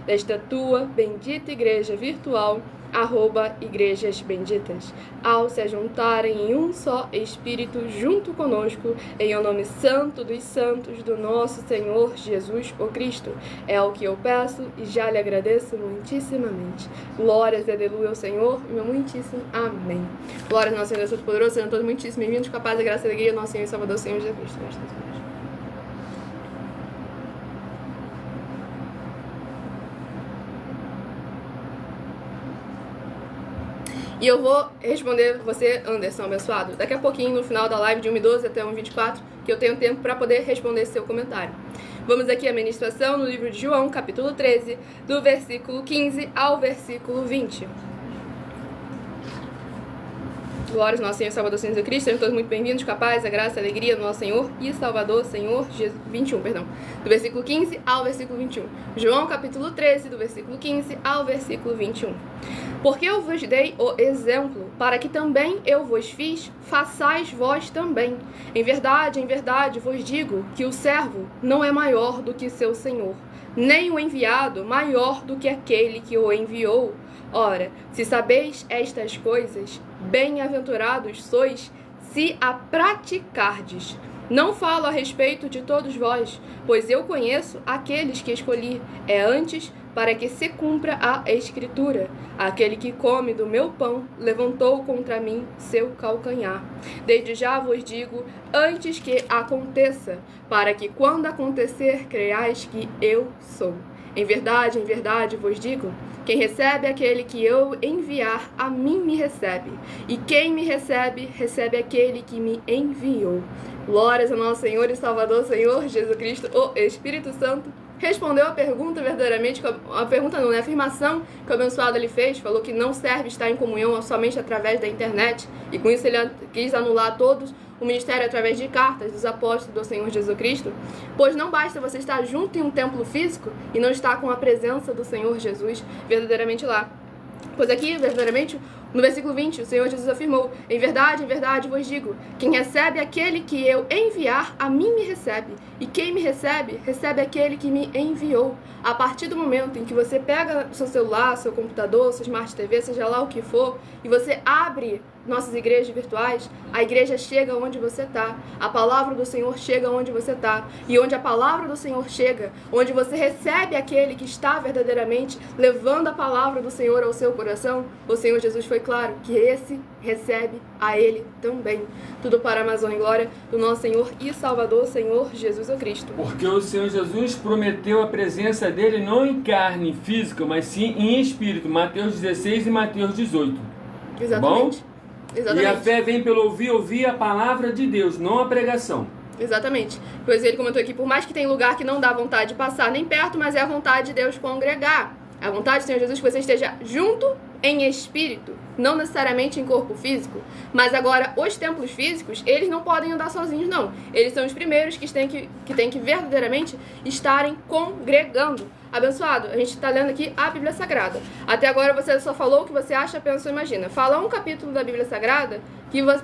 desta tua bendita igreja virtual, @Igrejas Benditas, ao se juntarem em um só Espírito junto conosco, em o nome santo dos santos do nosso Senhor Jesus o Cristo. É o que eu peço e já lhe agradeço muitíssimamente. Glórias e aleluia ao Senhor, meu muitíssimo amém. Glórias ao nosso Senhor Todo-Poderoso, sejam todos muitíssimo bem-vindos, com a paz e graça e alegria, nosso Senhor e Salvador, Senhor Jesus Cristo. E eu vou responder você, Anderson, abençoado, daqui a pouquinho, no final da live de 1h12 até 1h24, que eu tenho tempo para poder responder seu comentário. Vamos aqui à ministração no livro de João, capítulo 13, do versículo 15 ao versículo 20. Glórias ao nosso Senhor e Salvador, Senhor Jesus Cristo, sejam todos muito bem-vindos, com a paz, a graça, a alegria do nosso Senhor e Salvador, Senhor Jesus, 21, do versículo 15 ao versículo 21. João, capítulo 13, do versículo 15 ao versículo 21. Porque eu vos dei o exemplo, para que também eu vos fiz, façais vós também. Em verdade vos digo que o servo não é maior do que seu senhor, nem o enviado maior do que aquele que o enviou. Ora, se sabeis estas coisas, bem-aventurados sois se a praticardes. Não falo a respeito de todos vós, pois eu conheço aqueles que escolhi. É antes para que se cumpra a Escritura. Aquele que come do meu pão levantou contra mim seu calcanhar. Desde já vos digo, antes que aconteça, para que quando acontecer, creiais que eu sou. Em verdade vos digo, quem recebe aquele que eu enviar, a mim me recebe. E quem me recebe, recebe aquele que me enviou. Glórias ao nosso Senhor e Salvador, Senhor Jesus Cristo, o Espírito Santo. Respondeu a pergunta verdadeiramente, a pergunta não, né? A afirmação que o abençoado ele fez, falou que não serve estar em comunhão somente através da internet, e com isso ele quis anular todos o ministério através de cartas dos apóstolos do Senhor Jesus Cristo, pois não basta você estar junto em um templo físico e não estar com a presença do Senhor Jesus verdadeiramente lá. Pois aqui, verdadeiramente, no versículo 20, o Senhor Jesus afirmou, em verdade vos digo, quem recebe aquele que eu enviar, a mim me recebe. E quem me recebe, recebe aquele que me enviou. A partir do momento em que você pega seu celular, seu computador, seu Smart TV, seja lá o que for, e você abre nossas igrejas virtuais, a igreja chega onde você está, a palavra do Senhor chega onde você está, e onde a palavra do Senhor chega, onde você recebe aquele que está verdadeiramente levando a palavra do Senhor ao seu coração, o Senhor Jesus foi claro que esse recebe a ele também. Tudo para a Amazônia e glória do nosso Senhor e Salvador, Senhor Jesus o Cristo. Porque o Senhor Jesus prometeu a presença dele não em carne física, mas sim em espírito. Mateus 16 e Mateus 18. Exatamente. Bom? Exatamente. E a fé vem pelo ouvir a palavra de Deus, não a pregação. Exatamente. Pois ele comentou aqui, por mais que tem lugar que não dá vontade de passar nem perto, mas é a vontade de Deus congregar. É a vontade do Senhor Jesus que você esteja junto em espírito, não necessariamente em corpo físico, mas agora os templos físicos, eles não podem andar sozinhos, não. Eles são os primeiros que têm que verdadeiramente estarem congregando. Abençoado, a gente está lendo aqui a Bíblia Sagrada. Até agora você só falou o que você acha, pensa ou imagina. Fala um capítulo da Bíblia Sagrada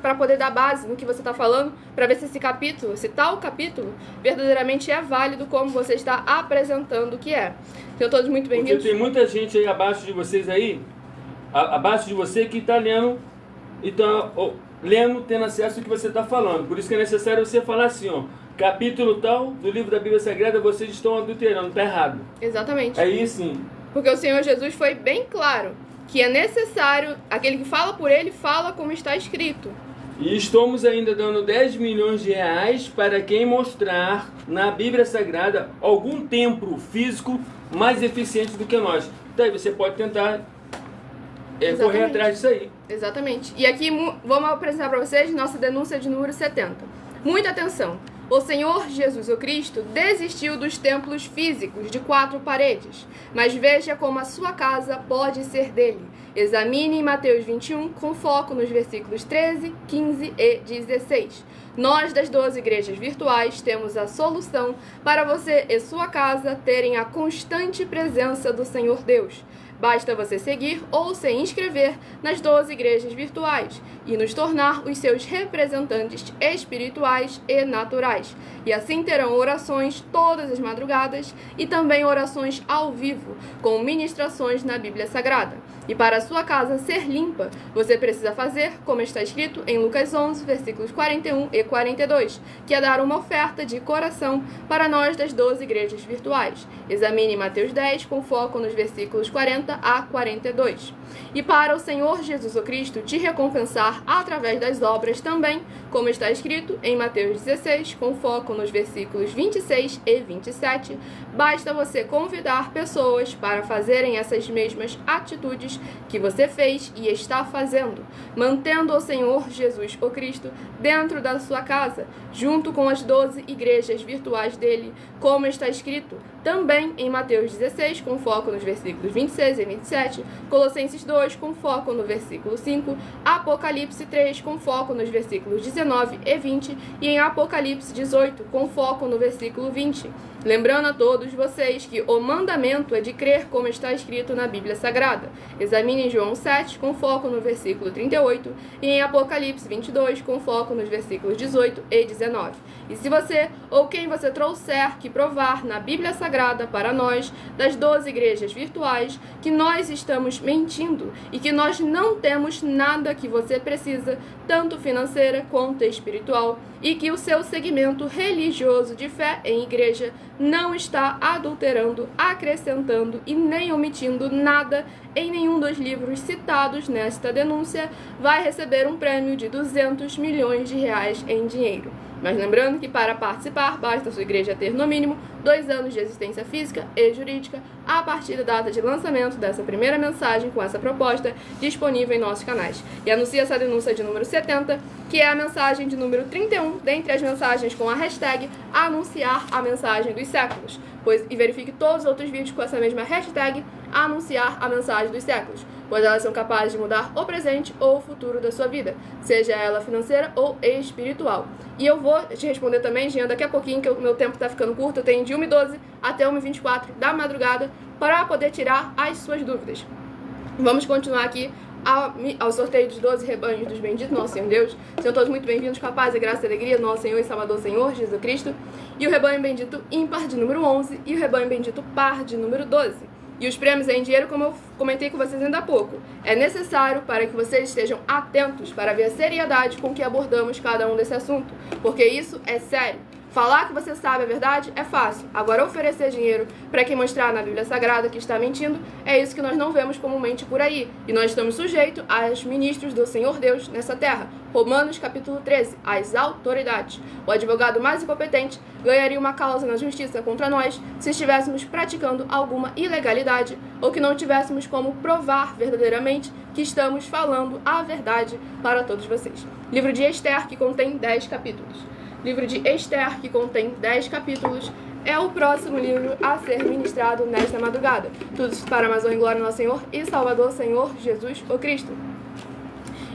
para poder dar base no que você está falando, para ver se esse capítulo, se tal capítulo, verdadeiramente é válido como você está apresentando o que é. Sejam todos muito bem-vindos. Porque tem muita gente aí abaixo de vocês aí, abaixo de você que está lendo, tendo acesso ao que você está falando. Por isso que é necessário você falar assim, ó, capítulo tal do livro da Bíblia Sagrada, vocês estão adulterando, está errado. Exatamente. Aí sim. Porque o Senhor Jesus foi bem claro que é necessário, aquele que fala por ele, fala como está escrito. E estamos ainda dando 10 milhões de reais para quem mostrar na Bíblia Sagrada algum templo físico mais eficiente do que nós. Então aí você pode tentar correr atrás disso aí. Exatamente. E aqui vamos apresentar para vocês nossa denúncia de número 70. Muita atenção. O Senhor Jesus o Cristo desistiu dos templos físicos de 4 paredes, mas veja como a sua casa pode ser dele. Examine Mateus 21 com foco nos versículos 13, 15 e 16. Nós das 12 igrejas virtuais temos a solução para você e sua casa terem a constante presença do Senhor Deus. Basta você seguir ou se inscrever nas 12 igrejas virtuais e nos tornar os seus representantes espirituais e naturais. E assim terão orações todas as madrugadas e também orações ao vivo, com ministrações na Bíblia Sagrada. E para a sua casa ser limpa, você precisa fazer, como está escrito em Lucas 11, versículos 41 e 42, que é dar uma oferta de coração para nós das 12 igrejas virtuais. Examine Mateus 10, com foco nos versículos 40 a 42. E para o Senhor Jesus o Cristo te recompensar através das obras também, como está escrito em Mateus 16, com foco nos versículos 26 e 27, basta você convidar pessoas para fazerem essas mesmas atitudes que você fez e está fazendo, mantendo o Senhor Jesus o Cristo dentro da sua casa, junto com as 12 igrejas virtuais dele, como está escrito também em Mateus 16, com foco nos versículos 26 e 27, Colossenses 2, com foco no versículo 5, Apocalipse 3, com foco nos versículos 19 e 20, e em Apocalipse 18, com foco no versículo 20. Lembrando a todos vocês que o mandamento é de crer como está escrito na Bíblia Sagrada. Examine João 7, com foco no versículo 38, e em Apocalipse 22, com foco nos versículos 18 e 19. E se você ou quem você trouxer que provar na Bíblia Sagrada para nós, das 12 igrejas virtuais, que nós estamos mentindo e que nós não temos nada que você precisa, tanto financeira quanto espiritual, e que o seu segmento religioso de fé em igreja não está adulterando, acrescentando e nem omitindo nada em nenhum dos livros citados nesta denúncia, vai receber um prêmio de 200 milhões de reais em dinheiro. Mas lembrando que para participar, basta a sua igreja ter no mínimo 2 anos de existência física e jurídica a partir da data de lançamento dessa primeira mensagem com essa proposta disponível em nossos canais. E anuncio essa denúncia de número 70, que é a mensagem de número 31, dentre as mensagens com a hashtag anunciar a mensagem dos séculos. E verifique todos os outros vídeos com essa mesma hashtag anunciar a mensagem dos séculos, pois elas são capazes de mudar o presente ou o futuro da sua vida, seja ela financeira ou espiritual. E eu vou te responder também, Jean, daqui a pouquinho, que o meu tempo está ficando curto, eu tenho de 1h12 até 1h24 da madrugada para poder tirar as suas dúvidas. Vamos continuar aqui ao sorteio dos 12 rebanhos dos benditos, nosso Senhor Deus. Sejam todos muito bem-vindos com a paz, a graça e a alegria do nosso Senhor e Salvador Senhor Jesus Cristo. E o rebanho bendito ímpar de número 11 e o rebanho bendito par de número 12. E os prêmios em dinheiro, como eu comentei com vocês ainda há pouco, é necessário para que vocês estejam atentos para ver a seriedade com que abordamos cada um desse assunto, porque isso é sério. Falar que você sabe a verdade é fácil. Agora, oferecer dinheiro para quem mostrar na Bíblia Sagrada que está mentindo, é isso que nós não vemos comumente por aí. E nós estamos sujeitos aos ministros do Senhor Deus nessa terra. Romanos capítulo 13, as autoridades. O advogado mais incompetente ganharia uma causa na justiça contra nós se estivéssemos praticando alguma ilegalidade ou que não tivéssemos como provar verdadeiramente que estamos falando a verdade para todos vocês. Livro de Esther, que contém 10 capítulos. Livro de Esther, que contém 10 capítulos, é o próximo livro a ser ministrado nesta madrugada. Tudo para a Amazônia e glória do nosso Senhor e Salvador, Senhor Jesus, o Cristo.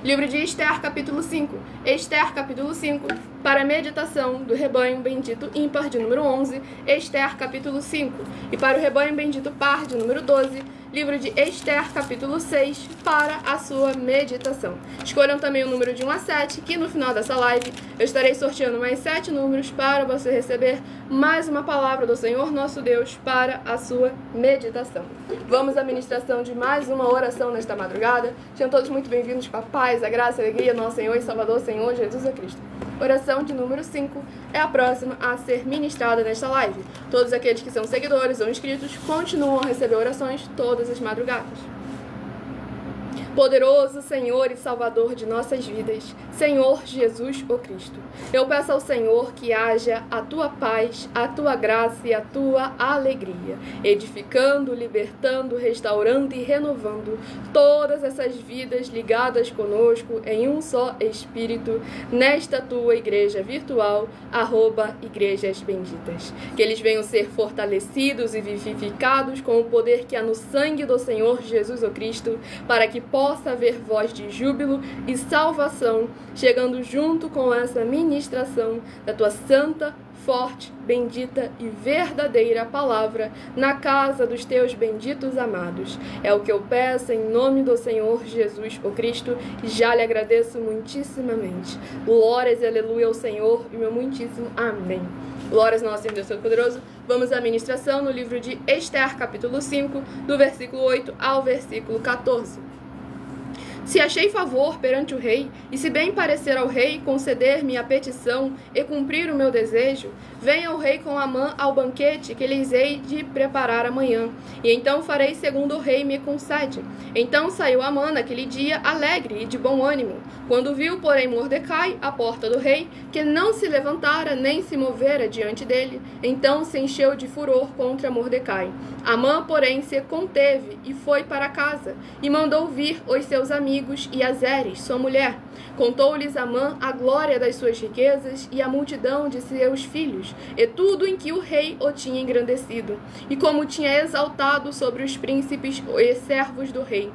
Livro de Esther, capítulo 5. Esther, capítulo 5, para a meditação do rebanho bendito ímpar, de número 11. Esther, capítulo 5. E para o rebanho bendito par, de número 12. Livro de Esther, capítulo 6, para a sua meditação. Escolham também o número de 1 a 7, que no final dessa live eu estarei sorteando mais 7 números para você receber mais uma palavra do Senhor nosso Deus para a sua meditação. Vamos à ministração de mais uma oração nesta madrugada. Sejam todos muito bem-vindos com a paz, a graça e a alegria do nosso Senhor e Salvador, Senhor Jesus Cristo. Oração de número 5 é a próxima a ser ministrada nesta live. Todos aqueles que são seguidores ou inscritos continuam a receber orações todas as madrugadas. Poderoso Senhor e Salvador de nossas vidas, Senhor Jesus o Cristo, eu peço ao Senhor que haja a tua paz, a tua graça e a tua alegria, edificando, libertando, restaurando e renovando todas essas vidas ligadas conosco em um só Espírito, nesta tua igreja virtual, @Igrejas Benditas. Que eles venham ser fortalecidos e vivificados com o poder que há no sangue do Senhor Jesus o Cristo, para que possa haver voz de júbilo e salvação, chegando junto com essa ministração da tua santa, forte, bendita e verdadeira palavra na casa dos teus benditos amados. É o que eu peço em nome do Senhor Jesus o Cristo, e já lhe agradeço muitíssimamente. Glórias e aleluia ao Senhor e meu muitíssimo amém. Glórias ao nosso Senhor Deus Todo-Poderoso. Vamos à ministração no livro de Esther, capítulo 5, do versículo 8 ao versículo 14. Se achei favor perante o rei, e se bem parecer ao rei conceder-me a petição e cumprir o meu desejo, venha o rei com Amã ao banquete que lhes hei de preparar amanhã, e então farei segundo o rei me concede. Então saiu Amã naquele dia alegre e de bom ânimo, quando viu, porém, Mordecai à porta do rei, que não se levantara nem se movera diante dele, então se encheu de furor contra Mordecai. Amã, porém, se conteve e foi para casa, e mandou vir os seus amigos e a Zeres, sua mulher. Contou-lhes Amã a glória das suas riquezas e a multidão de seus filhos, e tudo em que o rei o tinha engrandecido, e como tinha exaltado sobre os príncipes e servos do rei.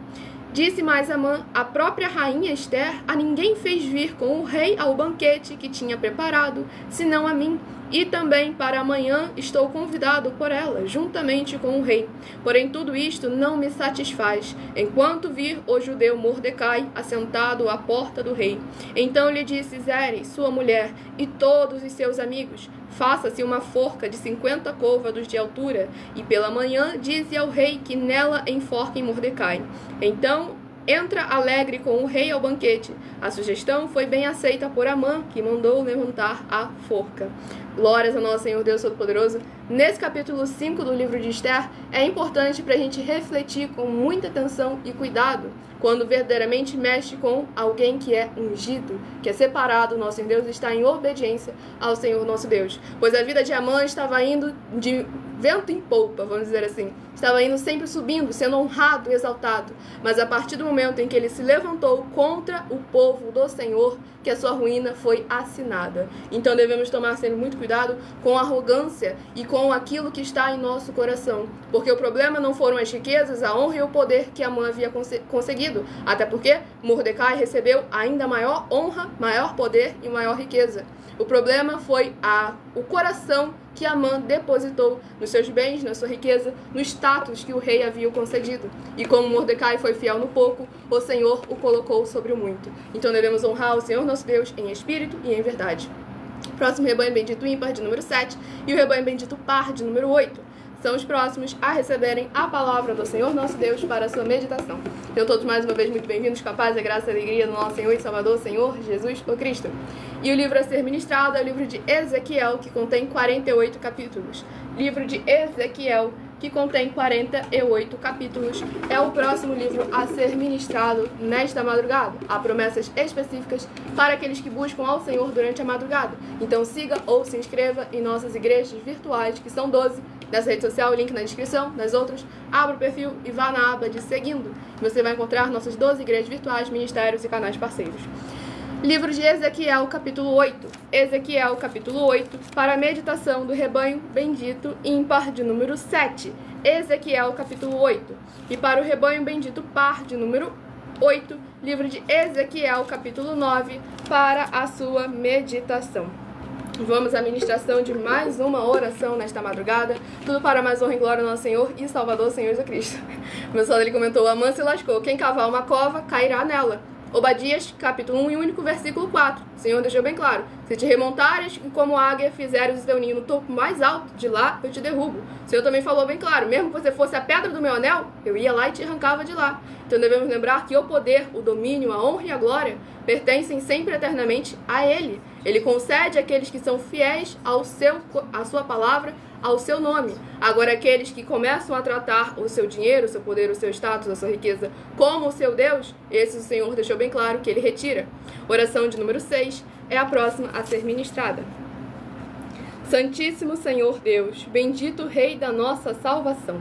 Disse mais Amã, a própria rainha Esther a ninguém fez vir com o rei ao banquete que tinha preparado, senão a mim. E também para amanhã estou convidado por ela, juntamente com o rei. Porém tudo isto não me satisfaz, enquanto vir o judeu Mordecai assentado à porta do rei. Então lhe disse Zeres, sua mulher, e todos os seus amigos, faça-se uma forca de 50 côvados de altura, e pela manhã dize ao rei que nela enforquem Mordecai. Então entra alegre com o rei ao banquete. A sugestão foi bem aceita por Amã, que mandou levantar a forca. Glórias ao nosso Senhor Deus Todo-Poderoso. Nesse capítulo 5 do livro de Esther, é importante para a gente refletir com muita atenção e cuidado quando verdadeiramente mexe com alguém que é ungido, que é separado. Nosso Senhor Deus está em obediência ao Senhor nosso Deus. Pois a vida de Amã estava indo de vento em polpa, vamos dizer assim. Estava indo sempre subindo, sendo honrado e exaltado. Mas a partir do momento em que ele se levantou contra o povo do Senhor, que a sua ruína foi assinada. Então devemos tomar sempre muito cuidado com a arrogância e com aquilo que está em nosso coração. Porque o problema não foram as riquezas, a honra e o poder que Amã havia conseguido. Até porque Mordecai recebeu ainda maior honra, maior poder e maior riqueza. O problema foi o coração que Amã depositou nos seus bens, na sua riqueza, no status que o rei havia concedido. E como Mordecai foi fiel no pouco, o Senhor o colocou sobre o muito. Então devemos honrar o Senhor nosso Deus em espírito e em verdade. Próximo rebanho bendito ímpar, de número 7, e o rebanho bendito par, de número 8. São os próximos a receberem a palavra do Senhor nosso Deus para a sua meditação. Então todos mais uma vez muito bem-vindos com a paz, a graça e a alegria do nosso Senhor e Salvador, Senhor Jesus o Cristo. E o livro a ser ministrado é o livro de Ezequiel, que contém 48 capítulos. Livro de Ezequiel, que contém 48 capítulos, é o próximo livro a ser ministrado nesta madrugada. Há promessas específicas para aqueles que buscam ao Senhor durante a madrugada. Então siga ou se inscreva em nossas igrejas virtuais, que são 12, nessa rede social, link na descrição. Nas outras, abra o perfil e vá na aba de seguindo. Você vai encontrar nossas 12 igrejas virtuais, ministérios e canais parceiros. Livro de Ezequiel, capítulo 8. Ezequiel, capítulo 8, para a meditação do rebanho bendito ímpar de número 7. Ezequiel, capítulo 8. E para o rebanho bendito par de número 8, livro de Ezequiel, capítulo 9, para a sua meditação. Vamos à ministração de mais uma oração nesta madrugada. Tudo para mais honra e glória ao nosso Senhor e Salvador, Senhor Jesus Cristo. O meu soldado, ele comentou: a mãe se lascou, quem cavar uma cova, cairá nela. Obadias, capítulo 1 e único versículo 4. O Senhor deixou bem claro: se te remontares e como águia fizeres o teu ninho no topo mais alto, de lá eu te derrubo. O Senhor também falou bem claro: mesmo que você fosse a pedra do meu anel, eu ia lá e te arrancava de lá. Então devemos lembrar que o poder, o domínio, a honra e a glória pertencem sempre eternamente a Ele. Ele concede àqueles que são fiéis à sua palavra, ao seu nome. Agora, aqueles que começam a tratar o seu dinheiro, o seu poder, o seu status, a sua riqueza como o seu Deus, esse o Senhor deixou bem claro que Ele retira. Oração de número 6 é a próxima a ser ministrada. Santíssimo Senhor Deus, bendito Rei da nossa salvação,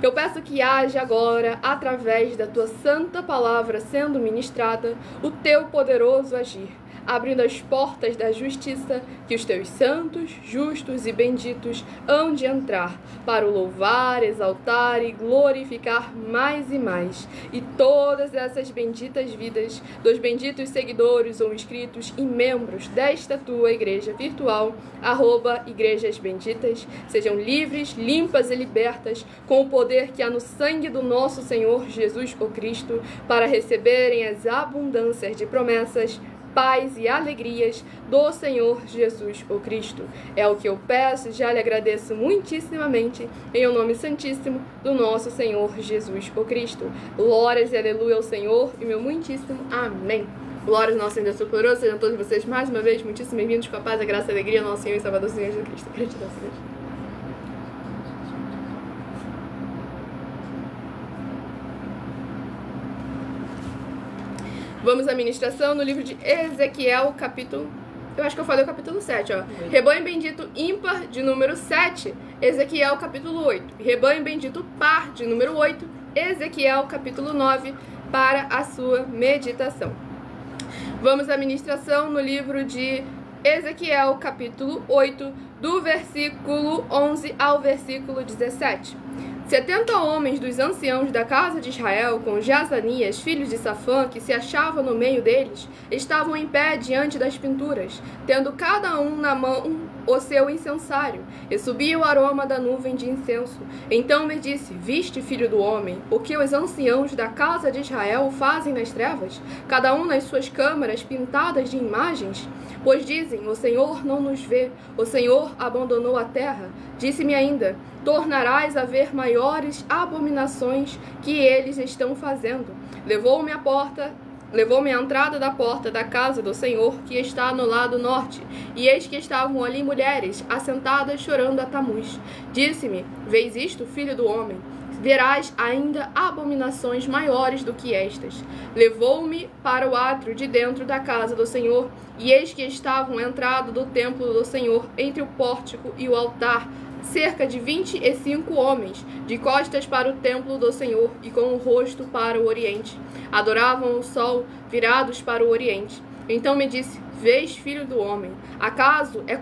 eu peço que haja agora, através da Tua santa palavra sendo ministrada, o Teu poderoso agir, abrindo as portas da justiça, que os Teus santos, justos e benditos hão de entrar, para o louvar, exaltar e glorificar mais e mais. E todas essas benditas vidas, dos benditos seguidores ou inscritos e membros desta Tua igreja virtual, @Igrejas Benditas, sejam livres, limpas e libertas, com o poder que há no sangue do nosso Senhor Jesus o Cristo, para receberem as abundâncias de promessas, paz e alegrias do Senhor Jesus o Cristo. É o que eu peço e já lhe agradeço muitíssimamente, em o nome santíssimo do nosso Senhor Jesus o Cristo. Glórias e aleluia ao Senhor e meu muitíssimo amém. Glórias ao nosso Senhor Deus poderoso, sejam todos vocês mais uma vez muitíssimo bem-vindos com a paz, a graça e a alegria ao nosso Senhor e Salvador, Senhor Jesus Cristo. Gratidão, Senhor. Vamos à ministração no livro de Ezequiel, capítulo... Eu acho que eu falei o capítulo 7, ó. Rebanho bendito ímpar de número 7, Ezequiel, capítulo 8. Rebanho bendito par de número 8, Ezequiel, capítulo 9, para a sua meditação. Vamos à ministração no livro de Ezequiel, capítulo 8, do versículo 11 ao versículo 17. 70 homens dos anciãos da casa de Israel, com Jazanias, filho de Safã, que se achava no meio deles, estavam em pé diante das pinturas, tendo cada um na mão o seu incensário, e subia o aroma da nuvem de incenso. Então me disse: viste, filho do homem, o que os anciãos da casa de Israel fazem nas trevas, cada um nas suas câmaras pintadas de imagens? Pois dizem: o Senhor não nos vê, o Senhor abandonou a terra. Disse-me ainda: tornarás a ver maiores abominações que eles estão fazendo. Levou-me à entrada da porta da casa do Senhor, que está no lado norte, e eis que estavam ali mulheres, assentadas chorando a Tamuz. Disse-me: vês isto, filho do homem? Verás ainda abominações maiores do que estas. Levou-me para o átrio de dentro da casa do Senhor, e eis que estavam entrado do templo do Senhor, entre o pórtico e o altar, cerca de 25 homens, de costas para o templo do Senhor e com o rosto para o oriente. Adoravam o sol, virados para o oriente. Então me disse: vês, filho do homem, acaso é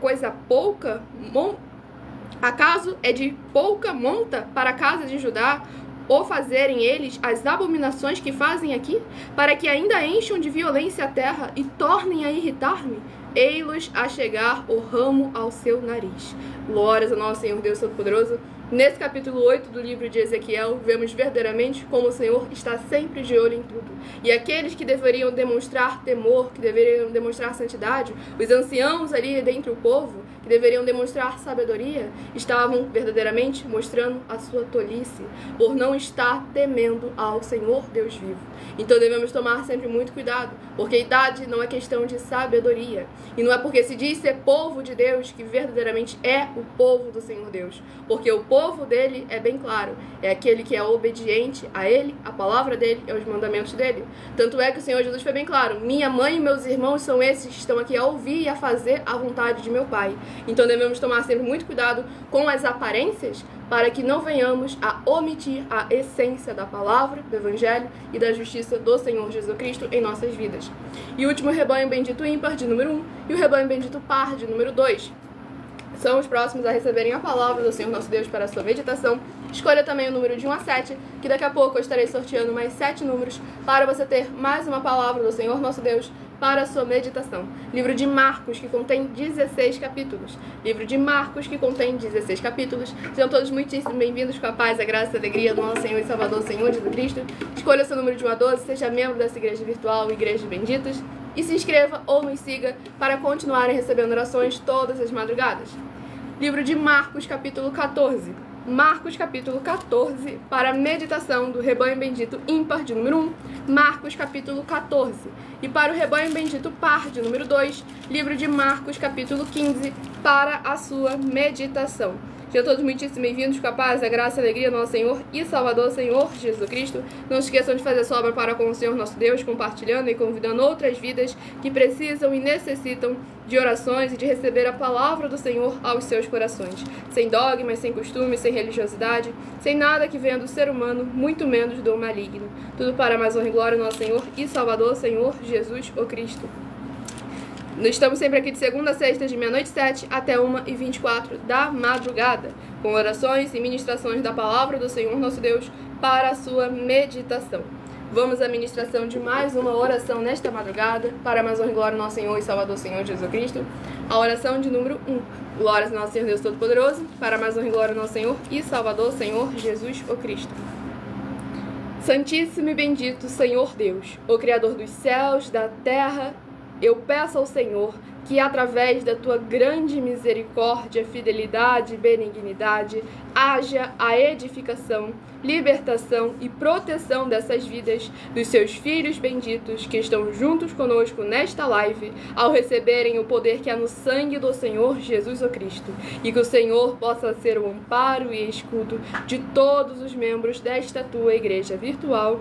de pouca monta para a casa de Judá, ou fazerem eles as abominações que fazem aqui, para que ainda encham de violência a terra e tornem a irritar-me? Ei-los a chegar o ramo ao seu nariz. Glórias ao nosso Senhor Deus Todo-Poderoso. Nesse capítulo 8 do livro de Ezequiel, vemos verdadeiramente como o Senhor está sempre de olho em tudo. E aqueles que deveriam demonstrar temor, que deveriam demonstrar santidade, os anciãos ali dentre o povo, que deveriam demonstrar sabedoria, estavam verdadeiramente mostrando a sua tolice, por não estar temendo ao Senhor Deus vivo. Então devemos tomar sempre muito cuidado, porque idade não é questão de sabedoria. E não é porque se diz ser povo de Deus que verdadeiramente é o povo do Senhor Deus. Porque o povo dele é bem claro. É aquele que é obediente a ele, a palavra dele e aos mandamentos dele. Tanto é que o Senhor Jesus foi bem claro. Minha mãe e meus irmãos são esses que estão aqui a ouvir e a fazer a vontade de meu Pai. Então devemos tomar sempre muito cuidado com as aparências para que não venhamos a omitir a essência da palavra, do evangelho e da justiça do Senhor Jesus Cristo em nossas vidas. E o último rebanho bendito ímpar, de número 1, e o rebanho bendito par, de número 2. São os próximos a receberem a palavra do Senhor nosso Deus para a sua meditação. Escolha também o número de 1 a 7, que daqui a pouco eu estarei sorteando mais 7 números para você ter mais uma palavra do Senhor nosso Deus para a sua meditação. Livro de Marcos, que contém 16 capítulos. Livro de Marcos, que contém 16 capítulos. Sejam todos muitíssimo bem-vindos com a paz, a graça e a alegria do nosso Senhor e Salvador, Senhor Jesus Cristo. Escolha o seu número de 1 a 12, seja membro dessa igreja virtual, Igreja Benditas, e se inscreva ou nos siga para continuarem recebendo orações todas as madrugadas. Livro de Marcos, capítulo 14. Marcos, capítulo 14, para a meditação do rebanho bendito ímpar, de número 1. Marcos, capítulo 14. E para o rebanho bendito par, de número 2, livro de Marcos, capítulo 15, para a sua meditação. Sejam todos muitíssimo bem-vindos com a paz, a graça e a alegria do nosso Senhor e Salvador, Senhor Jesus Cristo. Não se esqueçam de fazer sua obra para com o Senhor nosso Deus, compartilhando e convidando outras vidas que precisam e necessitam de orações e de receber a palavra do Senhor aos seus corações. Sem dogmas, sem costumes, sem religiosidade, sem nada que venha do ser humano, muito menos do maligno. Tudo para a mais honra e glória do nosso Senhor e Salvador, Senhor Jesus o Cristo. Nós estamos sempre aqui de segunda a sexta, de meia-noite 7 até 1h24 da madrugada, com orações e ministrações da palavra do Senhor nosso Deus para a sua meditação. Vamos à ministração de mais uma oração nesta madrugada, para a mais honra e glória do nosso Senhor e Salvador, Senhor Jesus Cristo. A oração de número 1. Glórias ao nosso Senhor Deus Todo-Poderoso, para a mais honra e glória do nosso Senhor e Salvador, Senhor Jesus o Cristo. Santíssimo e bendito Senhor Deus, o Criador dos céus, da terra, eu peço ao Senhor que, através da tua grande misericórdia, fidelidade e benignidade, haja a edificação, libertação e proteção dessas vidas, dos seus filhos benditos que estão juntos conosco nesta live, ao receberem o poder que há no sangue do Senhor Jesus o Cristo, e que o Senhor possa ser o amparo e escudo de todos os membros desta tua igreja virtual,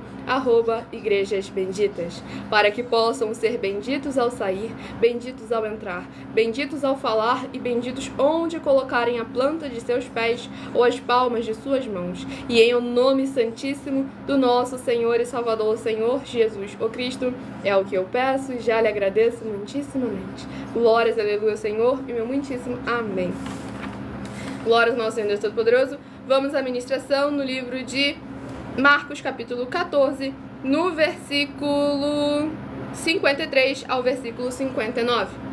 @Igrejas Benditas, para que possam ser benditos ao sair, benditos ao entrar, benditos ao falar e benditos onde colocarem a planta de seus pés ou as palmas de suas mãos, e em o nome santíssimo do nosso Senhor e Salvador, Senhor Jesus o Cristo, é o que eu peço e já lhe agradeço muitíssimamente. Glórias, aleluia, Senhor, e meu muitíssimo amém. Glórias ao nosso Senhor Deus Todo-Poderoso. Vamos à ministração no livro de Marcos, capítulo 14, no versículo 53 ao versículo 59.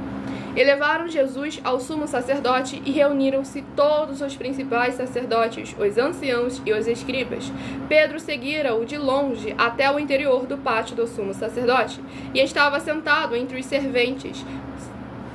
E levaram Jesus ao sumo sacerdote e reuniram-se todos os principais sacerdotes, os anciãos e os escribas. Pedro seguira-o de longe até o interior do pátio do sumo sacerdote e estava sentado entre os serventes,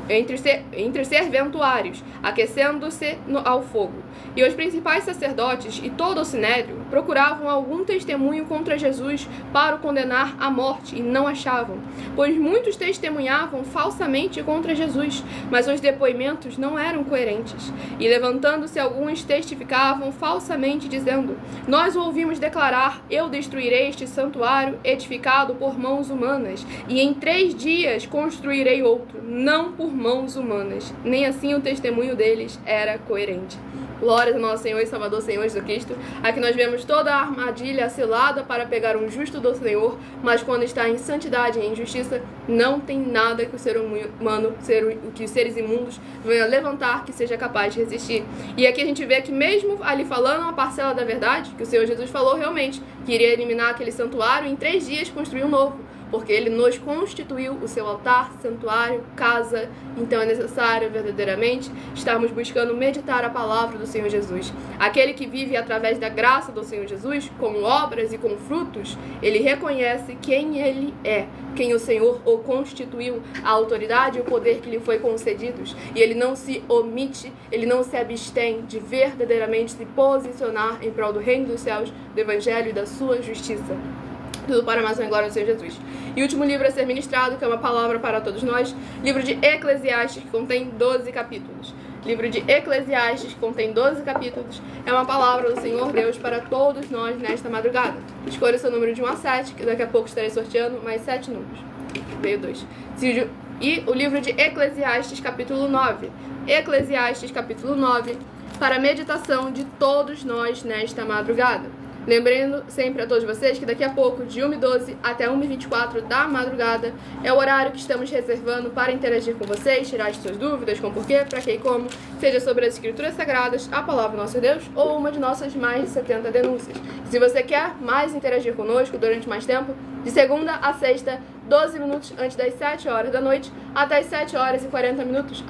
entre os serventuários, aquecendo-se ao fogo. E os principais sacerdotes e todo o sinédrio procuravam algum testemunho contra Jesus para o condenar à morte, e não achavam, pois muitos testemunhavam falsamente contra Jesus, mas os depoimentos não eram coerentes. E levantando-se alguns testificavam falsamente, dizendo: nós o ouvimos declarar: eu destruirei este santuário edificado por mãos humanas, e em 3 dias construirei outro, não por mãos humanas. Nem assim o testemunho deles era coerente. Glórias ao nosso Senhor e Salvador, Senhor Jesus Cristo. Aqui nós vemos toda a armadilha cilada para pegar um justo do Senhor, mas quando está em santidade e em justiça, não tem nada que o ser humano, que os seres imundos venham levantar que seja capaz de resistir. E aqui a gente vê que mesmo ali falando uma parcela da verdade, que o Senhor Jesus falou realmente, que iria eliminar aquele santuário e em 3 dias construir um novo, porque ele nos constituiu o seu altar, santuário, casa. Então é necessário verdadeiramente estarmos buscando meditar a palavra do Senhor Jesus. Aquele que vive através da graça do Senhor Jesus, com obras e com frutos, ele reconhece quem ele é, quem o Senhor o constituiu, a autoridade e o poder que lhe foi concedidos. E ele não se omite, ele não se abstém de verdadeiramente se posicionar em prol do reino dos céus, do evangelho e da sua justiça. Tudo para mais uma glória do Senhor Jesus. E o último livro a ser ministrado, que é uma palavra para todos nós, livro de Eclesiastes, que contém 12 capítulos. Livro de Eclesiastes, que contém 12 capítulos, é uma palavra do Senhor Deus para todos nós nesta madrugada. Escolha o seu número de 1 a 7, que daqui a pouco estarei sorteando mais 7 números. Veio 2. E o livro de Eclesiastes, capítulo 9. Eclesiastes, capítulo 9, para a meditação de todos nós nesta madrugada. Lembrando sempre a todos vocês que daqui a pouco, de 1h12 até 1h24 da madrugada, é o horário que estamos reservando para interagir com vocês, tirar as suas dúvidas com porquê, para que e como, seja sobre as escrituras sagradas, a palavra do nosso Deus ou uma de nossas mais de 70 denúncias. Se você quer mais interagir conosco durante mais tempo, de segunda a sexta, 12 minutos antes das 7 horas da noite, até as 7 horas e 40 minutos,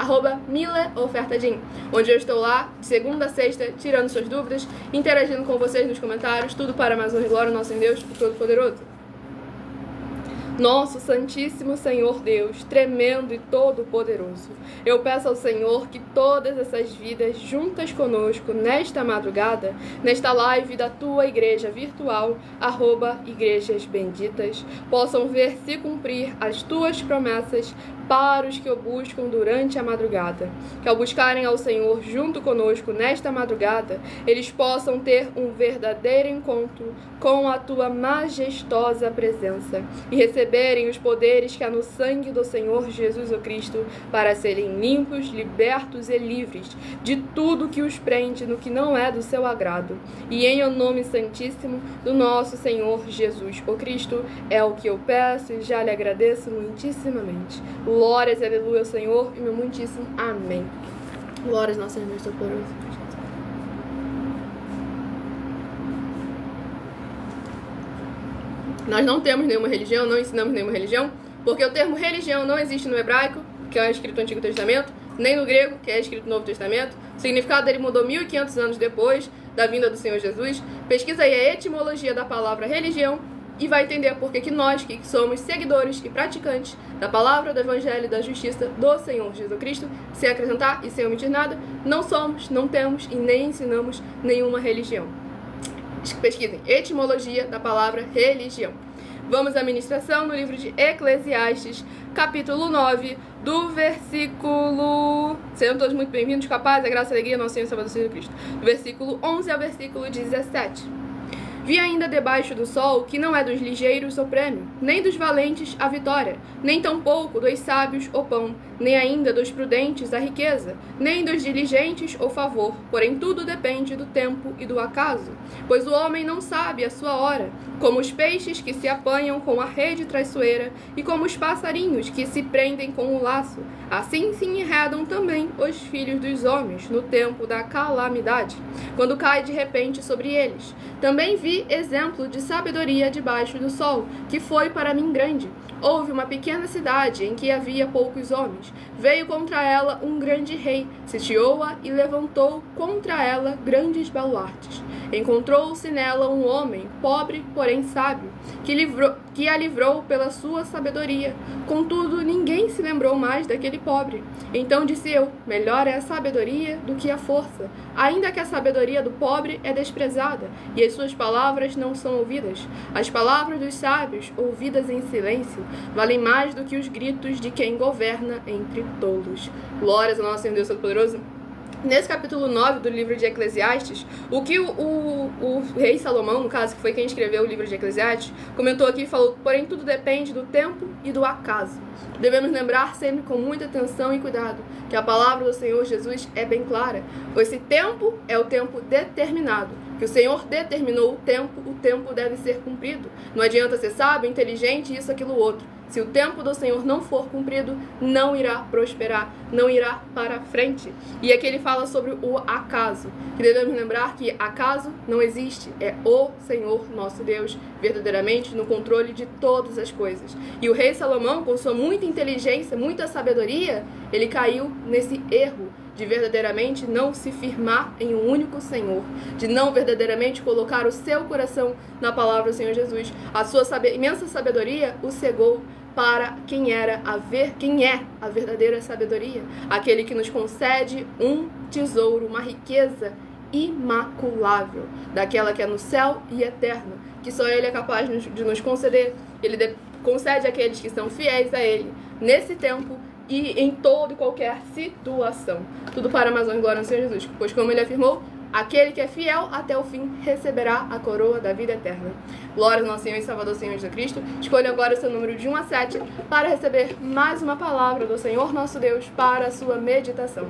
@MileOfertadim, onde eu estou lá, de segunda a sexta, tirando suas dúvidas, interagindo com vocês nos comentários, tudo para mais honra e glória ao nosso Deus, o Todo-Poderoso. Nosso Santíssimo Senhor Deus, tremendo e todo-poderoso, eu peço ao Senhor que todas essas vidas juntas conosco nesta madrugada, nesta live da tua igreja virtual, @Igrejas Benditas, possam ver se cumprir as tuas promessas para os que o buscam durante a madrugada. Que ao buscarem ao Senhor junto conosco nesta madrugada, eles possam ter um verdadeiro encontro com a tua majestosa presença e receberem os poderes que há no sangue do Senhor Jesus o Cristo para serem limpos, libertos e livres de tudo que os prende no que não é do seu agrado. E em o nome santíssimo do nosso Senhor Jesus o Cristo é o que eu peço e já lhe agradeço muitíssimamente. Glórias e aleluia ao Senhor e meu muitíssimo amém. Glórias ao nosso Senhor Todo-Poderoso. Nós não temos nenhuma religião, não ensinamos nenhuma religião, porque o termo religião não existe no hebraico, que é escrito no Antigo Testamento, nem no grego, que é escrito no Novo Testamento. O significado dele mudou 1500 anos depois da vinda do Senhor Jesus. Pesquisa aí a etimologia da palavra religião e vai entender por que nós, que somos seguidores e praticantes da palavra, do evangelho e da justiça do Senhor Jesus Cristo, sem acrescentar e sem omitir nada, não somos, não temos e nem ensinamos nenhuma religião. Pesquisem etimologia da palavra religião. Vamos à ministração no livro de Eclesiastes, capítulo 9, do versículo... Sejam todos muito bem-vindos, com a paz, a graça e a alegria, nosso Senhor e Salvador Jesus Cristo. Do versículo 11 ao versículo 17. Vi ainda debaixo do sol que não é dos ligeiros o prêmio, nem dos valentes a vitória, nem tampouco dos sábios o pão, nem ainda dos prudentes a riqueza, nem dos diligentes o favor, porém tudo depende do tempo e do acaso. Pois o homem não sabe a sua hora, como os peixes que se apanham com a rede traiçoeira e como os passarinhos que se prendem com o laço. Assim se enredam também os filhos dos homens no tempo da calamidade, quando cai de repente sobre eles. Também vi exemplo de sabedoria debaixo do sol, que foi para mim grande. Houve uma pequena cidade em que havia poucos homens. Veio contra ela um grande rei, sitiou-a e levantou contra ela grandes baluartes. Encontrou-se nela um homem, pobre, porém sábio, que a livrou pela sua sabedoria. Contudo, ninguém se lembrou mais daquele pobre. Então disse eu, melhor é a sabedoria do que a força, ainda que a sabedoria do pobre é desprezada, e as suas palavras não são ouvidas. As palavras dos sábios, ouvidas em silêncio, valem mais do que os gritos de quem governa entre tolos. Glórias ao nosso Senhor Deus Todo-Poderoso. Nesse capítulo 9 do livro de Eclesiastes, o que o rei Salomão, no caso, que foi quem escreveu o livro de Eclesiastes, comentou aqui e falou, porém tudo depende do tempo e do acaso. Devemos lembrar sempre com muita atenção e cuidado que a palavra do Senhor Jesus é bem clara. Esse tempo é o tempo determinado, que o Senhor determinou o tempo deve ser cumprido. Não adianta ser sábio, inteligente, isso, aquilo, outro. Se o tempo do Senhor não for cumprido, não irá prosperar, não irá para frente. E aqui ele fala sobre o acaso, que devemos lembrar que acaso não existe, é o Senhor nosso Deus, verdadeiramente no controle de todas as coisas. E o rei Salomão, com sua muita inteligência, muita sabedoria, ele caiu nesse erro de verdadeiramente não se firmar em um único Senhor, de não verdadeiramente colocar o seu coração na palavra do Senhor Jesus. A sua imensa sabedoria o cegou para quem é a verdadeira sabedoria, aquele que nos concede um tesouro, uma riqueza imaculável, daquela que é no céu e eterno, que só Ele é capaz de nos conceder. Ele concede àqueles que são fiéis a Ele, nesse tempo e em toda e qualquer situação. Tudo para mais honra e glória ao Senhor Jesus, pois como Ele afirmou, aquele que é fiel até o fim receberá a coroa da vida eterna. Glória ao nosso Senhor e Salvador Senhor Jesus Cristo. Escolha agora o seu número de 1 a 7 para receber mais uma palavra do Senhor nosso Deus para a sua meditação.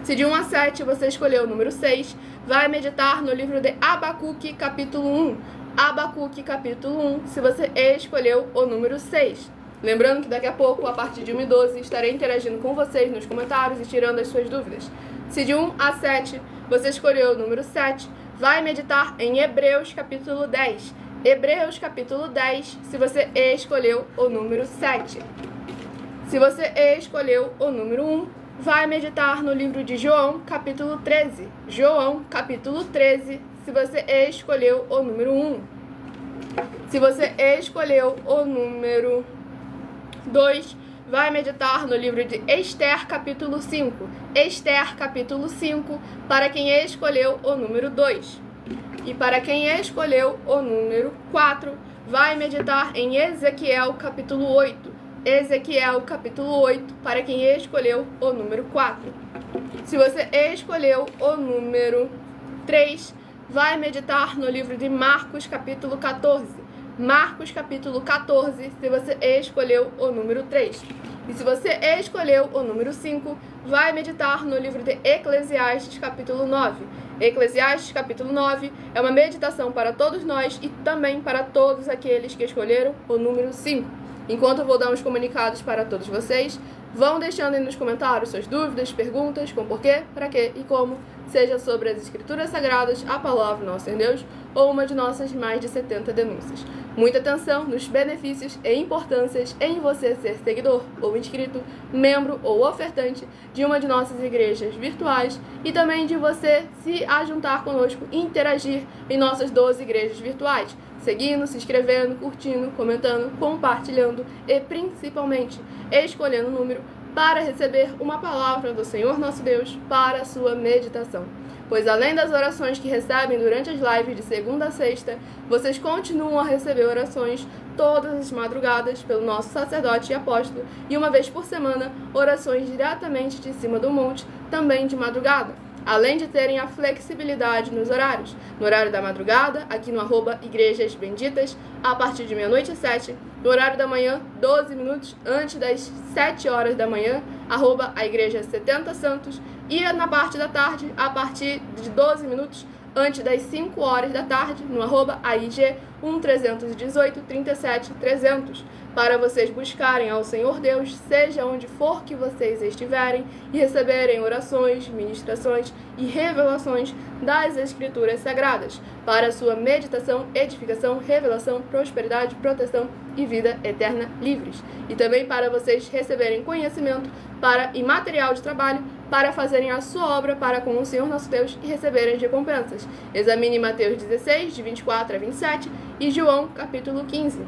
Se de 1 a 7 você escolheu o número 6, vai meditar no livro de Abacuque, capítulo 1. Abacuque, capítulo 1, se você escolheu o número 6. Lembrando que daqui a pouco, a partir de 1 e 12, estarei interagindo com vocês nos comentários e tirando as suas dúvidas. Se de 1 a 7 você escolheu o número 7, vai meditar em Hebreus, capítulo 10. Hebreus, capítulo 10, se você escolheu o número 7. Se você escolheu o número 1, vai meditar no livro de João, capítulo 13. João, capítulo 13, se você escolheu o número 1. Se você escolheu o número 2, vai meditar no livro de Esther, capítulo 5. Esther, capítulo 5, para quem escolheu o número 2. E para quem escolheu o número 4, vai meditar em Ezequiel, capítulo 8. Ezequiel, capítulo 8, para quem escolheu o número 4. Se você escolheu o número 3, vai meditar no livro de Marcos, capítulo 14. Marcos, capítulo 14, se você escolheu o número 3. E se você escolheu o número 5, vai meditar no livro de Eclesiastes, capítulo 9. Eclesiastes, capítulo 9, é uma meditação para todos nós e também para todos aqueles que escolheram o número 5. Enquanto eu vou dar uns comunicados para todos vocês, vão deixando aí nos comentários suas dúvidas, perguntas, com porquê, para quê e como, seja sobre as Escrituras Sagradas, a Palavra do nosso Deus, ou uma de nossas mais de 70 denúncias. Muita atenção nos benefícios e importâncias em você ser seguidor ou inscrito, membro ou ofertante de uma de nossas igrejas virtuais e também de você se ajuntar conosco e interagir em nossas 12 igrejas virtuais, seguindo, se inscrevendo, curtindo, comentando, compartilhando e principalmente escolhendo o número para receber uma palavra do Senhor nosso Deus para a sua meditação. Pois além das orações que recebem durante as lives de segunda a sexta, vocês continuam a receber orações todas as madrugadas pelo nosso sacerdote e apóstolo e uma vez por semana, orações diretamente de cima do monte, também de madrugada. Além de terem a flexibilidade nos horários. No horário da madrugada, aqui no @Igrejas Benditas, a partir de 00h07. No horário da manhã, 12 minutos antes das 7 horas da manhã, @a Igreja 70 Santos. E na parte da tarde, a partir de 12 minutos antes das 5 horas da tarde, no @AIG 1318 37 300, para vocês buscarem ao Senhor Deus, seja onde for que vocês estiverem, e receberem orações, ministrações e revelações das Escrituras Sagradas, para a sua meditação, edificação, revelação, prosperidade, proteção e vida eterna livres. E também para vocês receberem conhecimento e material de trabalho para fazerem a sua obra para com o Senhor nosso Deus e receberem recompensas. Examine Mateus 16, de 24 a 27 e João, capítulo 15.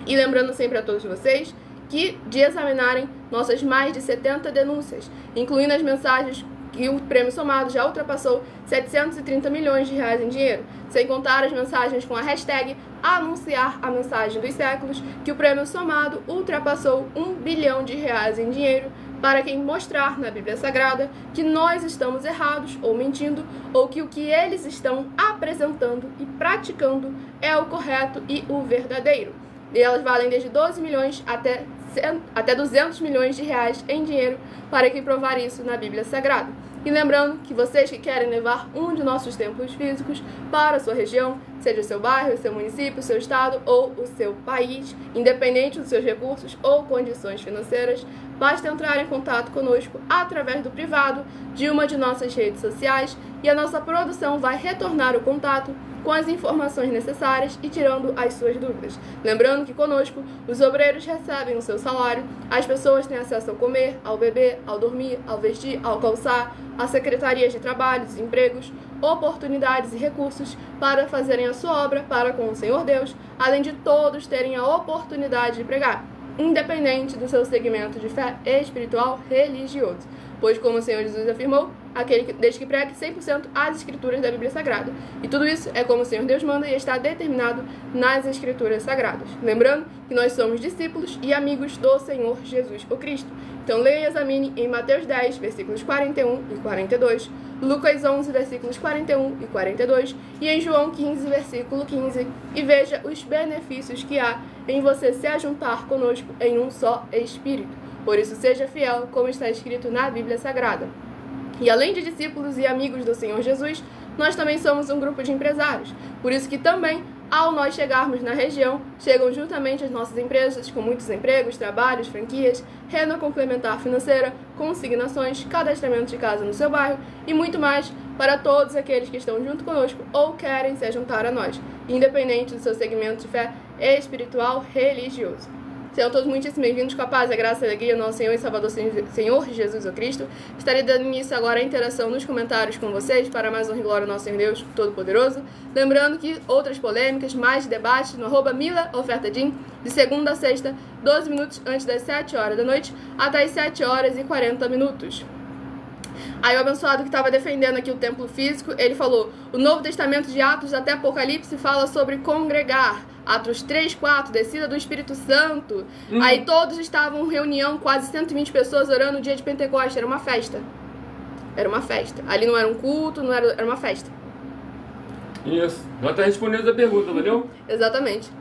E lembrando sempre a todos vocês de examinarem nossas mais de 70 denúncias, incluindo as mensagens que o prêmio somado já ultrapassou 730 milhões de reais em dinheiro, sem contar as mensagens com a hashtag anunciar a mensagem dos séculos, que o prêmio somado ultrapassou 1 bilhão de reais em dinheiro, para quem mostrar na Bíblia Sagrada que nós estamos errados ou mentindo, ou que o que eles estão apresentando e praticando é o correto e o verdadeiro. E elas valem desde 12 milhões até 200 milhões de reais em dinheiro para quem provar isso na Bíblia Sagrada. E lembrando que vocês que querem levar um de nossos templos físicos para a sua região, seja o seu bairro, o seu município, o seu estado ou o seu país, independente dos seus recursos ou condições financeiras, basta entrar em contato conosco através do privado de uma de nossas redes sociais e a nossa produção vai retornar o contato com as informações necessárias e tirando as suas dúvidas. Lembrando que conosco, os obreiros recebem o seu salário, as pessoas têm acesso ao comer, ao beber, ao dormir, ao vestir, ao calçar, às secretarias de trabalho, empregos, oportunidades e recursos para fazerem a sua obra para com o Senhor Deus, além de todos terem a oportunidade de pregar, independente do seu segmento de fé espiritual religioso. Pois, como o Senhor Jesus afirmou, desde que pregue 100% as Escrituras da Bíblia Sagrada. E tudo isso é como o Senhor Deus manda e está determinado nas Escrituras Sagradas. Lembrando que nós somos discípulos e amigos do Senhor Jesus, o Cristo. Então leia e examine em Mateus 10, versículos 41 e 42, Lucas 11, versículos 41 e 42, e em João 15, versículo 15, e veja os benefícios que há em você se ajuntar conosco em um só Espírito. Por isso, seja fiel, como está escrito na Bíblia Sagrada. E além de discípulos e amigos do Senhor Jesus, nós também somos um grupo de empresários. Por isso que também, ao nós chegarmos na região, chegam juntamente as nossas empresas com muitos empregos, trabalhos, franquias, renda complementar financeira, consignações, cadastramento de casa no seu bairro e muito mais para todos aqueles que estão junto conosco ou querem se juntar a nós, independente do seu segmento de fé espiritual religioso. Sejam todos muitíssimo bem-vindos com a paz, a graça e a alegria do nosso Senhor e Salvador Senhor Jesus o Cristo. Estarei dando início agora à interação nos comentários com vocês para mais honra e glória ao nosso Senhor Deus Todo-Poderoso. Lembrando que outras polêmicas, mais debates no @MilaOfertaDin, de segunda a sexta, 12 minutos antes das 7 horas da noite, até as 7 horas e 40 minutos. Aí o abençoado que estava defendendo aqui o templo físico, ele falou, o Novo Testamento de Atos até Apocalipse fala sobre congregar. Atos 3, 4, descida do Espírito Santo. Aí todos estavam em reunião, quase 120 pessoas orando no dia de Pentecostes. Era uma festa. Era uma festa. Ali não era um culto, não era uma festa. Isso. Já está respondendo a pergunta, valeu? Exatamente.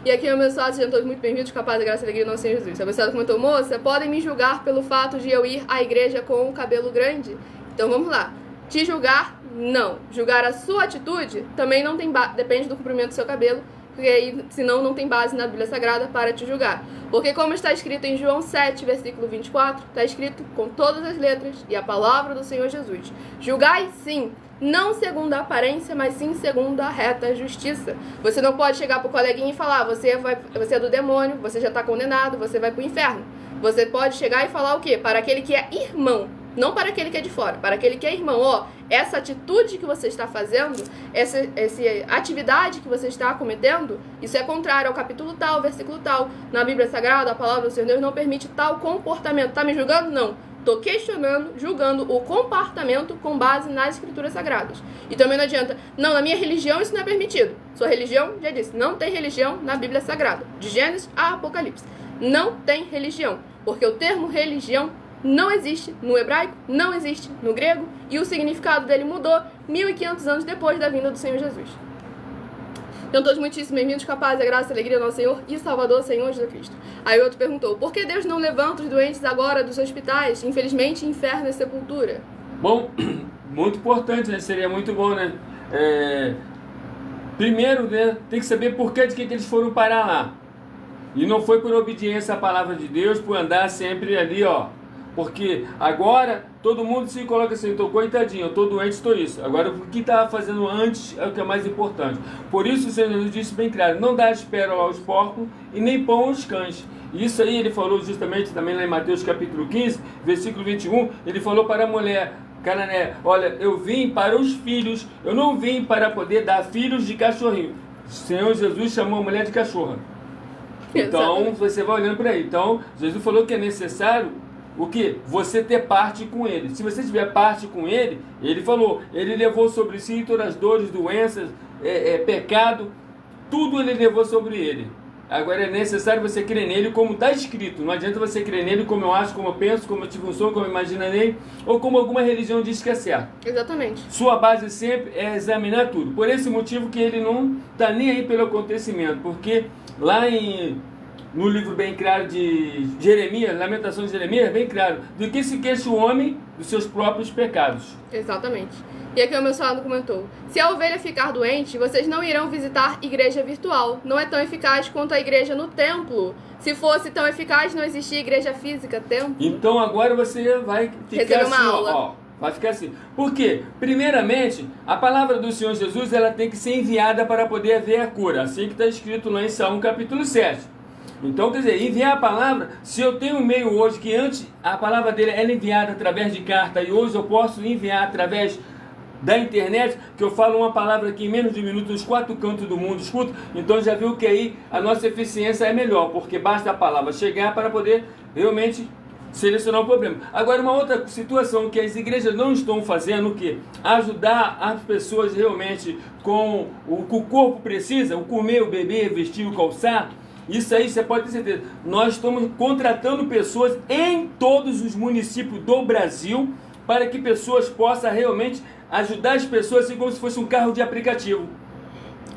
E aqui o abençoado, sejam todos muito bem-vindos, com a paz, a graça e a alegria do nosso Senhor Jesus. O abençoado comentou, moça, podem me julgar pelo fato de eu ir à igreja com o cabelo grande? Então vamos lá. Te julgar, não. Julgar a sua atitude também não tem depende do comprimento do seu cabelo, porque aí, senão não tem base na Bíblia Sagrada para te julgar. Porque como está escrito em João 7, versículo 24, está escrito com todas as letras e a palavra do Senhor Jesus. Julgai sim, não segundo a aparência, mas sim segundo a reta justiça. Você não pode chegar para o coleguinha e falar, você é do demônio, você já está condenado, você vai para o inferno. Você pode chegar e falar o quê? Para aquele que é irmão, não para aquele que é de fora, para aquele que é irmão. Ó, essa atitude que você está fazendo, essa atividade que você está cometendo, isso é contrário ao capítulo tal, versículo tal. Na Bíblia Sagrada, a palavra do Senhor Deus não permite tal comportamento. Tá me julgando? Não. Estou questionando, julgando o comportamento com base nas Escrituras Sagradas. E também não adianta, não, na minha religião isso não é permitido. Sua religião, já disse, não tem religião na Bíblia Sagrada. De Gênesis a Apocalipse. Não tem religião. Porque o termo religião não existe no hebraico, não existe no grego, e o significado dele mudou 1.500 anos depois da vinda do Senhor Jesus. Então todos muitíssimo bem-vindos com a paz, a graça e a alegria do nosso Senhor e Salvador, Senhor Jesus Cristo. Aí o outro perguntou, por que Deus não levanta os doentes agora dos hospitais? Infelizmente, inferno e sepultura. Bom, muito importante, né? Seria muito bom, né? Primeiro, né, tem que saber por que eles foram parar lá. E não foi por obediência à palavra de Deus, por andar sempre ali, ó. Porque agora todo mundo se coloca assim, tô coitadinho, eu tô doente, estou isso. Agora o que estava fazendo antes é o que é mais importante. Por isso o Senhor Jesus disse bem claro, não dá espera aos porcos e nem pão aos cães. Isso aí ele falou justamente também lá em Mateus capítulo 15, versículo 21, ele falou para a mulher, Canané, olha, eu vim para os filhos, eu não vim para poder dar filhos de cachorrinho. O Senhor Jesus chamou a mulher de cachorra. Então você vai olhando por aí. Então Jesus falou que é necessário o que? Você ter parte com ele. Se você tiver parte com ele, ele falou, ele levou sobre si todas as dores, doenças, pecado, tudo ele levou sobre ele. Agora é necessário você crer nele como está escrito. Não adianta você crer nele como eu acho, como eu penso, como eu tive um sonho, como eu imaginei, ou como alguma religião diz que é certo. Exatamente. Sua base sempre é examinar tudo. Por esse motivo que ele não está nem aí pelo acontecimento. Porque lá no livro bem claro de Jeremias, Lamentações de Jeremias, bem claro, do que se queixa o homem dos seus próprios pecados. Exatamente. E aqui o meu salado comentou, se a ovelha ficar doente, vocês não irão visitar igreja virtual. Não é tão eficaz quanto a igreja no templo. Se fosse tão eficaz, não existia igreja física, templo. Então agora você vai ficar uma assim, aula. ó. Vai ficar assim. Por quê? Primeiramente, a palavra do Senhor Jesus, ela tem que ser enviada para poder haver a cura. Assim que está escrito lá em Salmo capítulo 7. Então, quer dizer, enviar a palavra, se eu tenho um meio hoje que antes a palavra dele era enviada através de carta e hoje eu posso enviar através da internet, que eu falo uma palavra aqui em menos de um minuto, nos 4 cantos do mundo, escuta, então já viu que aí a nossa eficiência é melhor, porque basta a palavra chegar para poder realmente selecionar o problema. Agora, uma outra situação que as igrejas não estão fazendo, o quê? Ajudar as pessoas realmente com o que o corpo precisa, o comer, o beber, vestir, o calçar. Isso aí você pode ter certeza. Nós estamos contratando pessoas em todos os municípios do Brasil para que pessoas possam realmente ajudar as pessoas assim como se fosse um carro de aplicativo.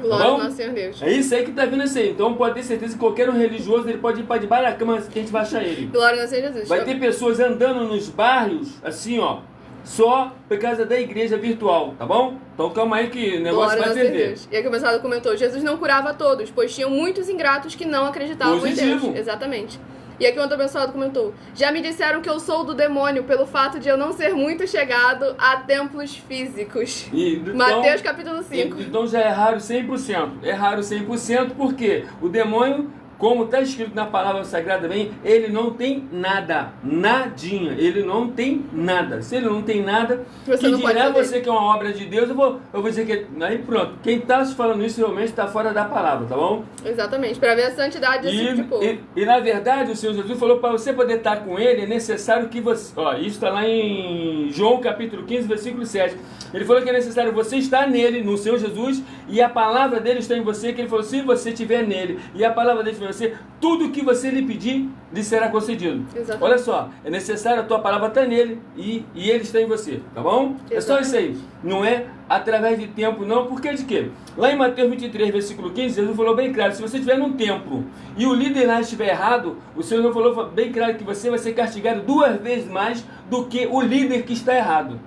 Glória ao nosso Senhor Deus. É isso aí que está vindo assim. Então pode ter certeza que qualquer um religioso ele pode ir para debaixo da cama que a gente vai achar ele. Glória ao nosso Senhor Jesus. Vai ter pessoas andando nos bairros assim, ó, só por causa da igreja virtual, tá bom? Então calma aí que o negócio vai perder. E aqui o Mensado comentou, Jesus não curava a todos, pois tinham muitos ingratos que não acreditavam Positivo. em Deus. Exatamente. E aqui o outro abençoado comentou, já me disseram que eu sou do demônio pelo fato de eu não ser muito chegado a templos físicos. Então, Mateus capítulo 5. Então já erraram 100%. Erraram 100% porque o demônio, como está escrito na palavra sagrada bem, ele não tem nada, nadinha, ele não tem nada. Se ele não tem nada, Você que não pode dirá fazer. você que é uma obra de Deus, eu vou dizer que... Aí pronto, quem está falando isso realmente está fora da palavra, tá bom? Exatamente, para ver a santidade desse tipo de povo. E na verdade o Senhor Jesus falou para você poder estar com ele, é necessário que você... Ó, isso está lá em João capítulo 15, versículo 7. Ele falou que é necessário você estar nele, no Senhor Jesus, e a palavra dele está em você, que ele falou, se você estiver nele, e a palavra dele está em você, tudo que você lhe pedir, lhe será concedido. Exatamente. Olha só, é necessário a tua palavra estar nele, e ele está em você, tá bom? Exatamente. É só isso aí, não é através de tempo não, porque de quê? Lá em Mateus 23, versículo 15, Jesus falou bem claro, se você estiver num templo, e o líder lá estiver errado, o Senhor falou bem claro que você vai ser castigado 2 vezes mais do que o líder que está errado.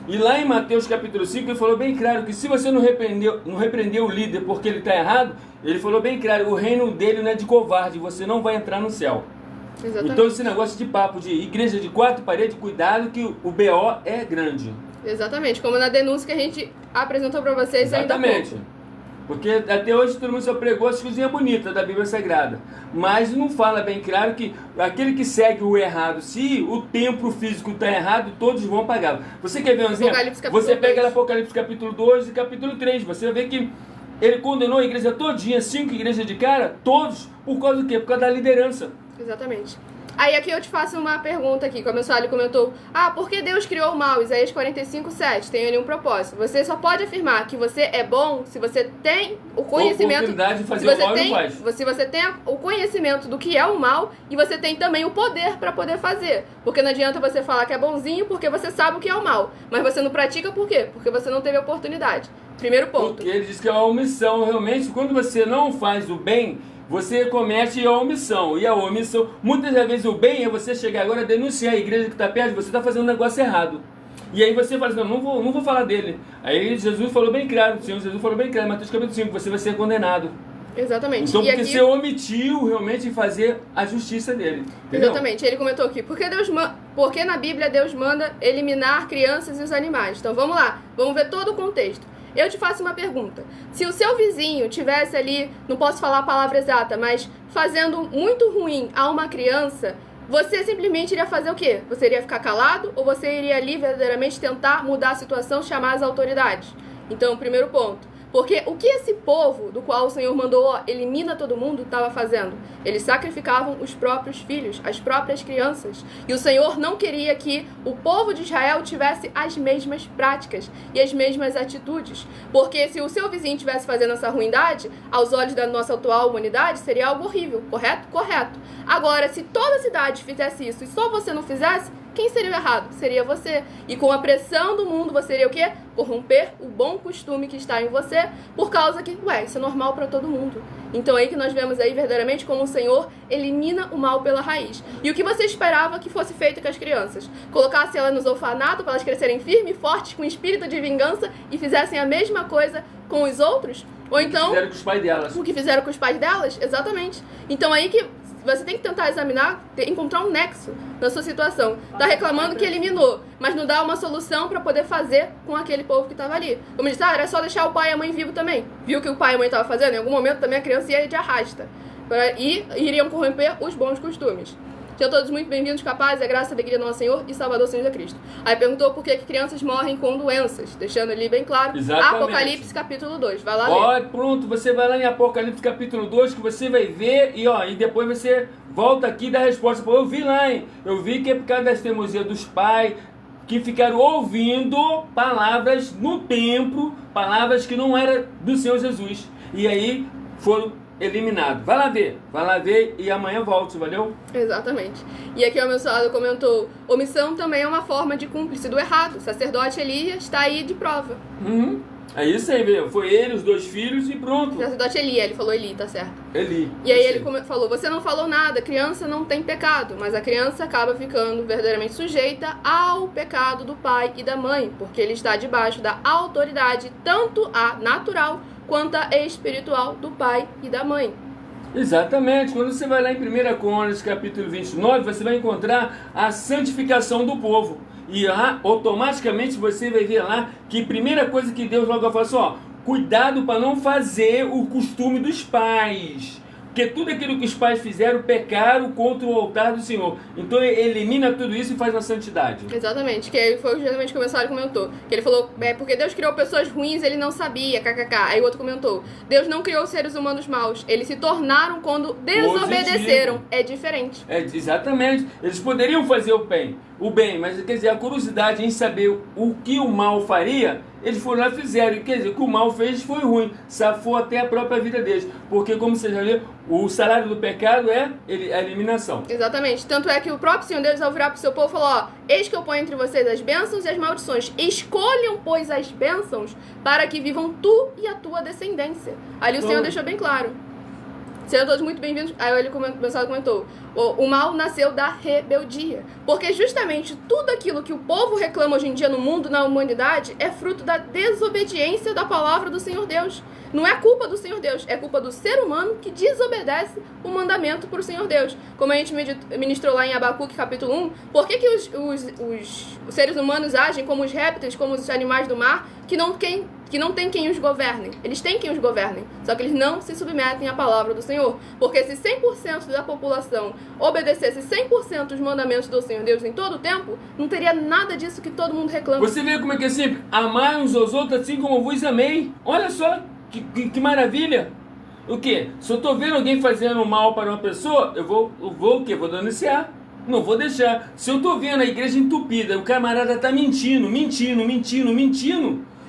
E lá em Mateus capítulo 5, ele falou bem claro que se você não repreender o líder porque ele está errado, ele falou bem claro, o reino dele não é de covarde, você não vai entrar no céu. Exatamente. Então esse negócio de papo de igreja de 4 paredes, cuidado que o BO é grande. Exatamente, como na denúncia que a gente apresentou para vocês ainda há Exatamente. pouco. Porque até hoje todo mundo só pregou as coisinhas bonitas da Bíblia Sagrada. Mas não fala bem claro que aquele que segue o errado, se o templo físico está errado, todos vão pagar. Você quer ver um exemplo? Apocalipse capítulo Você pega 2. Apocalipse capítulo 2 e capítulo 3. Você vai ver que ele condenou a igreja todinha, 5 igrejas de cara, todos, por causa do quê? Por causa da liderança. Exatamente. Aí aqui eu te faço uma pergunta aqui, como ele comentou, por que Deus criou o mal? Isaías 45, 7, tem ali um propósito. Você só pode afirmar que você é bom se você tem o conhecimento... Oportunidade de fazer o mal e não faz. Se você tem o conhecimento do que é o mal e você tem também o poder para poder fazer. Porque não adianta você falar que é bonzinho porque você sabe o que é o mal. Mas você não pratica por quê? Porque você não teve a oportunidade. Primeiro ponto. Porque ele diz que é uma omissão, realmente, quando você não faz o bem... Você comete a omissão. E a omissão, muitas das vezes o bem é você chegar agora a denunciar a igreja que está perto, você está fazendo um negócio errado. E aí você fala assim, não vou falar dele. Aí Jesus falou bem claro, o Senhor Jesus falou bem claro, Mateus capítulo 5, você vai ser condenado. Exatamente. Então e porque aqui... você omitiu realmente fazer a justiça dele. Entendeu? Exatamente, ele comentou aqui, porque na Bíblia Deus manda eliminar crianças e os animais. Então vamos lá, vamos ver todo o contexto. Eu te faço uma pergunta. Se o seu vizinho tivesse ali, não posso falar a palavra exata, mas fazendo muito ruim a uma criança, você simplesmente iria fazer o quê? Você iria ficar calado ou você iria ali verdadeiramente tentar mudar a situação, chamar as autoridades? Então, primeiro ponto. Porque o que esse povo, do qual o Senhor mandou, elimina todo mundo, estava fazendo? Eles sacrificavam os próprios filhos, as próprias crianças. E o Senhor não queria que o povo de Israel tivesse as mesmas práticas e as mesmas atitudes. Porque se o seu vizinho estivesse fazendo essa ruindade, aos olhos da nossa atual humanidade, seria algo horrível, correto? Correto. Agora, se toda a cidade fizesse isso e só você não fizesse, quem seria o errado? Seria você. E com a pressão do mundo, você iria o quê? Corromper o bom costume que está em você, por causa que, isso é normal para todo mundo. Então aí que nós vemos aí verdadeiramente como o Senhor elimina o mal pela raiz. E o que você esperava que fosse feito com as crianças? Colocasse elas nos orfanatos para elas crescerem firmes, fortes, com espírito de vingança e fizessem a mesma coisa com os outros? Ou então... O que fizeram com os pais delas. O que fizeram com os pais delas? Exatamente. Então aí que você tem que tentar examinar, encontrar um nexo na sua situação. Tá reclamando que eliminou, mas não dá uma solução para poder fazer com aquele povo que estava ali. Como disse, era só deixar o pai e a mãe vivo também. Viu que o pai e a mãe estavam fazendo? Em algum momento também a criança ia de arrasta. E iriam corromper os bons costumes. Sejam todos muito bem-vindos, com a paz, a graça e a alegria do nosso Senhor e Salvador Jesus Cristo. Aí perguntou por que crianças morrem com doenças, deixando ali bem claro. Exatamente. Apocalipse capítulo 2, vai lá ler. Pronto, você vai lá em Apocalipse capítulo 2, que você vai ver e depois você volta aqui e dá a resposta. Pô, eu vi lá, hein? Eu vi que é por causa das teimosias dos pais, que ficaram ouvindo palavras no templo, palavras que não eram do Senhor Jesus. E aí foram eliminados. Vai lá ver e amanhã volte, valeu? Exatamente. E aqui o abençoado comentou: omissão também é uma forma de cúmplice do errado. O sacerdote Elias está aí de prova. É isso aí mesmo. Foi ele, os 2 filhos e pronto. O sacerdote Eli, ele falou Eli, tá certo? Eli. E aí ele falou: você não falou nada, criança não tem pecado, mas a criança acaba ficando verdadeiramente sujeita ao pecado do pai e da mãe, porque ele está debaixo da autoridade, tanto a natural quanto a espiritual do pai e da mãe. Exatamente. Quando você vai lá em 1 Crônicas, capítulo 29, você vai encontrar a santificação do povo. E automaticamente você vai ver lá que a primeira coisa que Deus logo fala assim, cuidado para não fazer o costume dos pais. Porque tudo aquilo que os pais fizeram, pecaram contra o altar do Senhor. Então elimina tudo isso e faz uma santidade. Exatamente, que foi justamente o que o mensageiro comentou. Que ele falou, porque Deus criou pessoas ruins, ele não sabia, kkk. Aí o outro comentou, Deus não criou seres humanos maus, eles se tornaram quando desobedeceram. É diferente. Exatamente. Eles poderiam fazer o bem, mas quer dizer, a curiosidade em saber o que o mal faria, eles foram lá e fizeram. E quer dizer, o que o mal fez foi ruim, safou até a própria vida deles. Porque, como você já viu, o salário do pecado é a eliminação. Exatamente. Tanto é que o próprio Senhor Deus, ao virar para o seu povo, falou, eis que eu ponho entre vocês as bênçãos e as maldições. Escolham, pois, as bênçãos para que vivam tu e a tua descendência. Ali o Senhor deixou bem claro. Sejam todos muito bem-vindos. Aí ele comentou, o mal nasceu da rebeldia. Porque justamente tudo aquilo que o povo reclama hoje em dia no mundo, na humanidade, é fruto da desobediência da palavra do Senhor Deus. Não é culpa do Senhor Deus, é culpa do ser humano que desobedece o mandamento por Senhor Deus. Como a gente ministrou lá em Abacuque capítulo 1, por que os seres humanos agem como os répteis, como os animais do mar, que não tem quem os governe? Eles têm quem os governe, só que eles não se submetem à palavra do Senhor. Porque se 100% da população obedecesse 100% os mandamentos do Senhor Deus em todo o tempo, não teria nada disso que todo mundo reclama. Você vê como é que é simples? Amai uns aos outros assim como eu vos amei. Olha só, que maravilha. O quê? Se eu estou vendo alguém fazendo mal para uma pessoa, eu vou o quê? Vou denunciar. Não vou deixar. Se eu estou vendo a igreja entupida, o camarada está mentindo.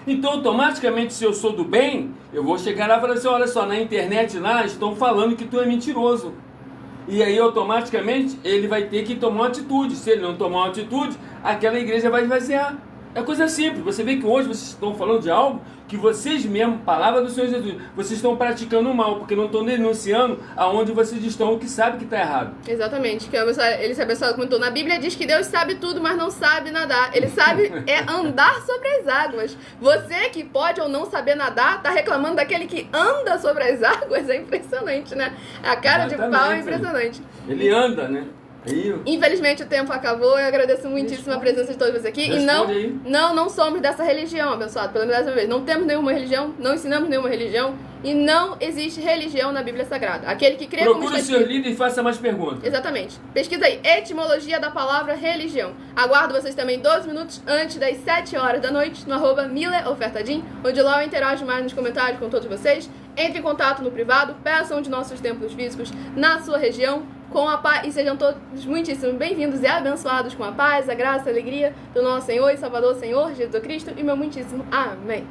Então, automaticamente, se eu sou do bem, eu vou chegar lá e falar assim, olha só, na internet lá estão falando que tu é mentiroso. E aí, automaticamente, ele vai ter que tomar uma atitude. Se ele não tomar uma atitude, aquela igreja vai esvaziar. É coisa simples. Você vê que hoje vocês estão falando de algo que vocês mesmos, palavra do Senhor Jesus, vocês estão praticando mal, porque não estão denunciando aonde vocês estão, que sabe que está errado. Exatamente. Que ele se abençoado comentou. Na Bíblia diz que Deus sabe tudo, mas não sabe nadar. Ele sabe andar sobre as águas. Você que pode ou não saber nadar, tá reclamando daquele que anda sobre as águas? É impressionante, né? A cara de pau é impressionante. Ele anda, né? Infelizmente o tempo acabou. Eu agradeço muitíssimo a presença de todos vocês aqui. E não somos dessa religião, abençoado, pela primeira vez. Não temos nenhuma religião, não ensinamos nenhuma religião e não existe religião na Bíblia Sagrada. Aquele que crê como procure o seu líder e faça mais perguntas. Exatamente. Pesquisa aí, etimologia da palavra religião. Aguardo vocês também 12 minutos antes das 7 horas da noite no @MileOfertadim, onde lá eu interajo mais nos comentários com todos vocês. Entre em contato no privado, peçam de nossos templos físicos na sua região, com a paz, e sejam todos muitíssimo bem-vindos e abençoados com a paz, a graça, a alegria do nosso Senhor e Salvador Senhor Jesus Cristo, e meu muitíssimo amém.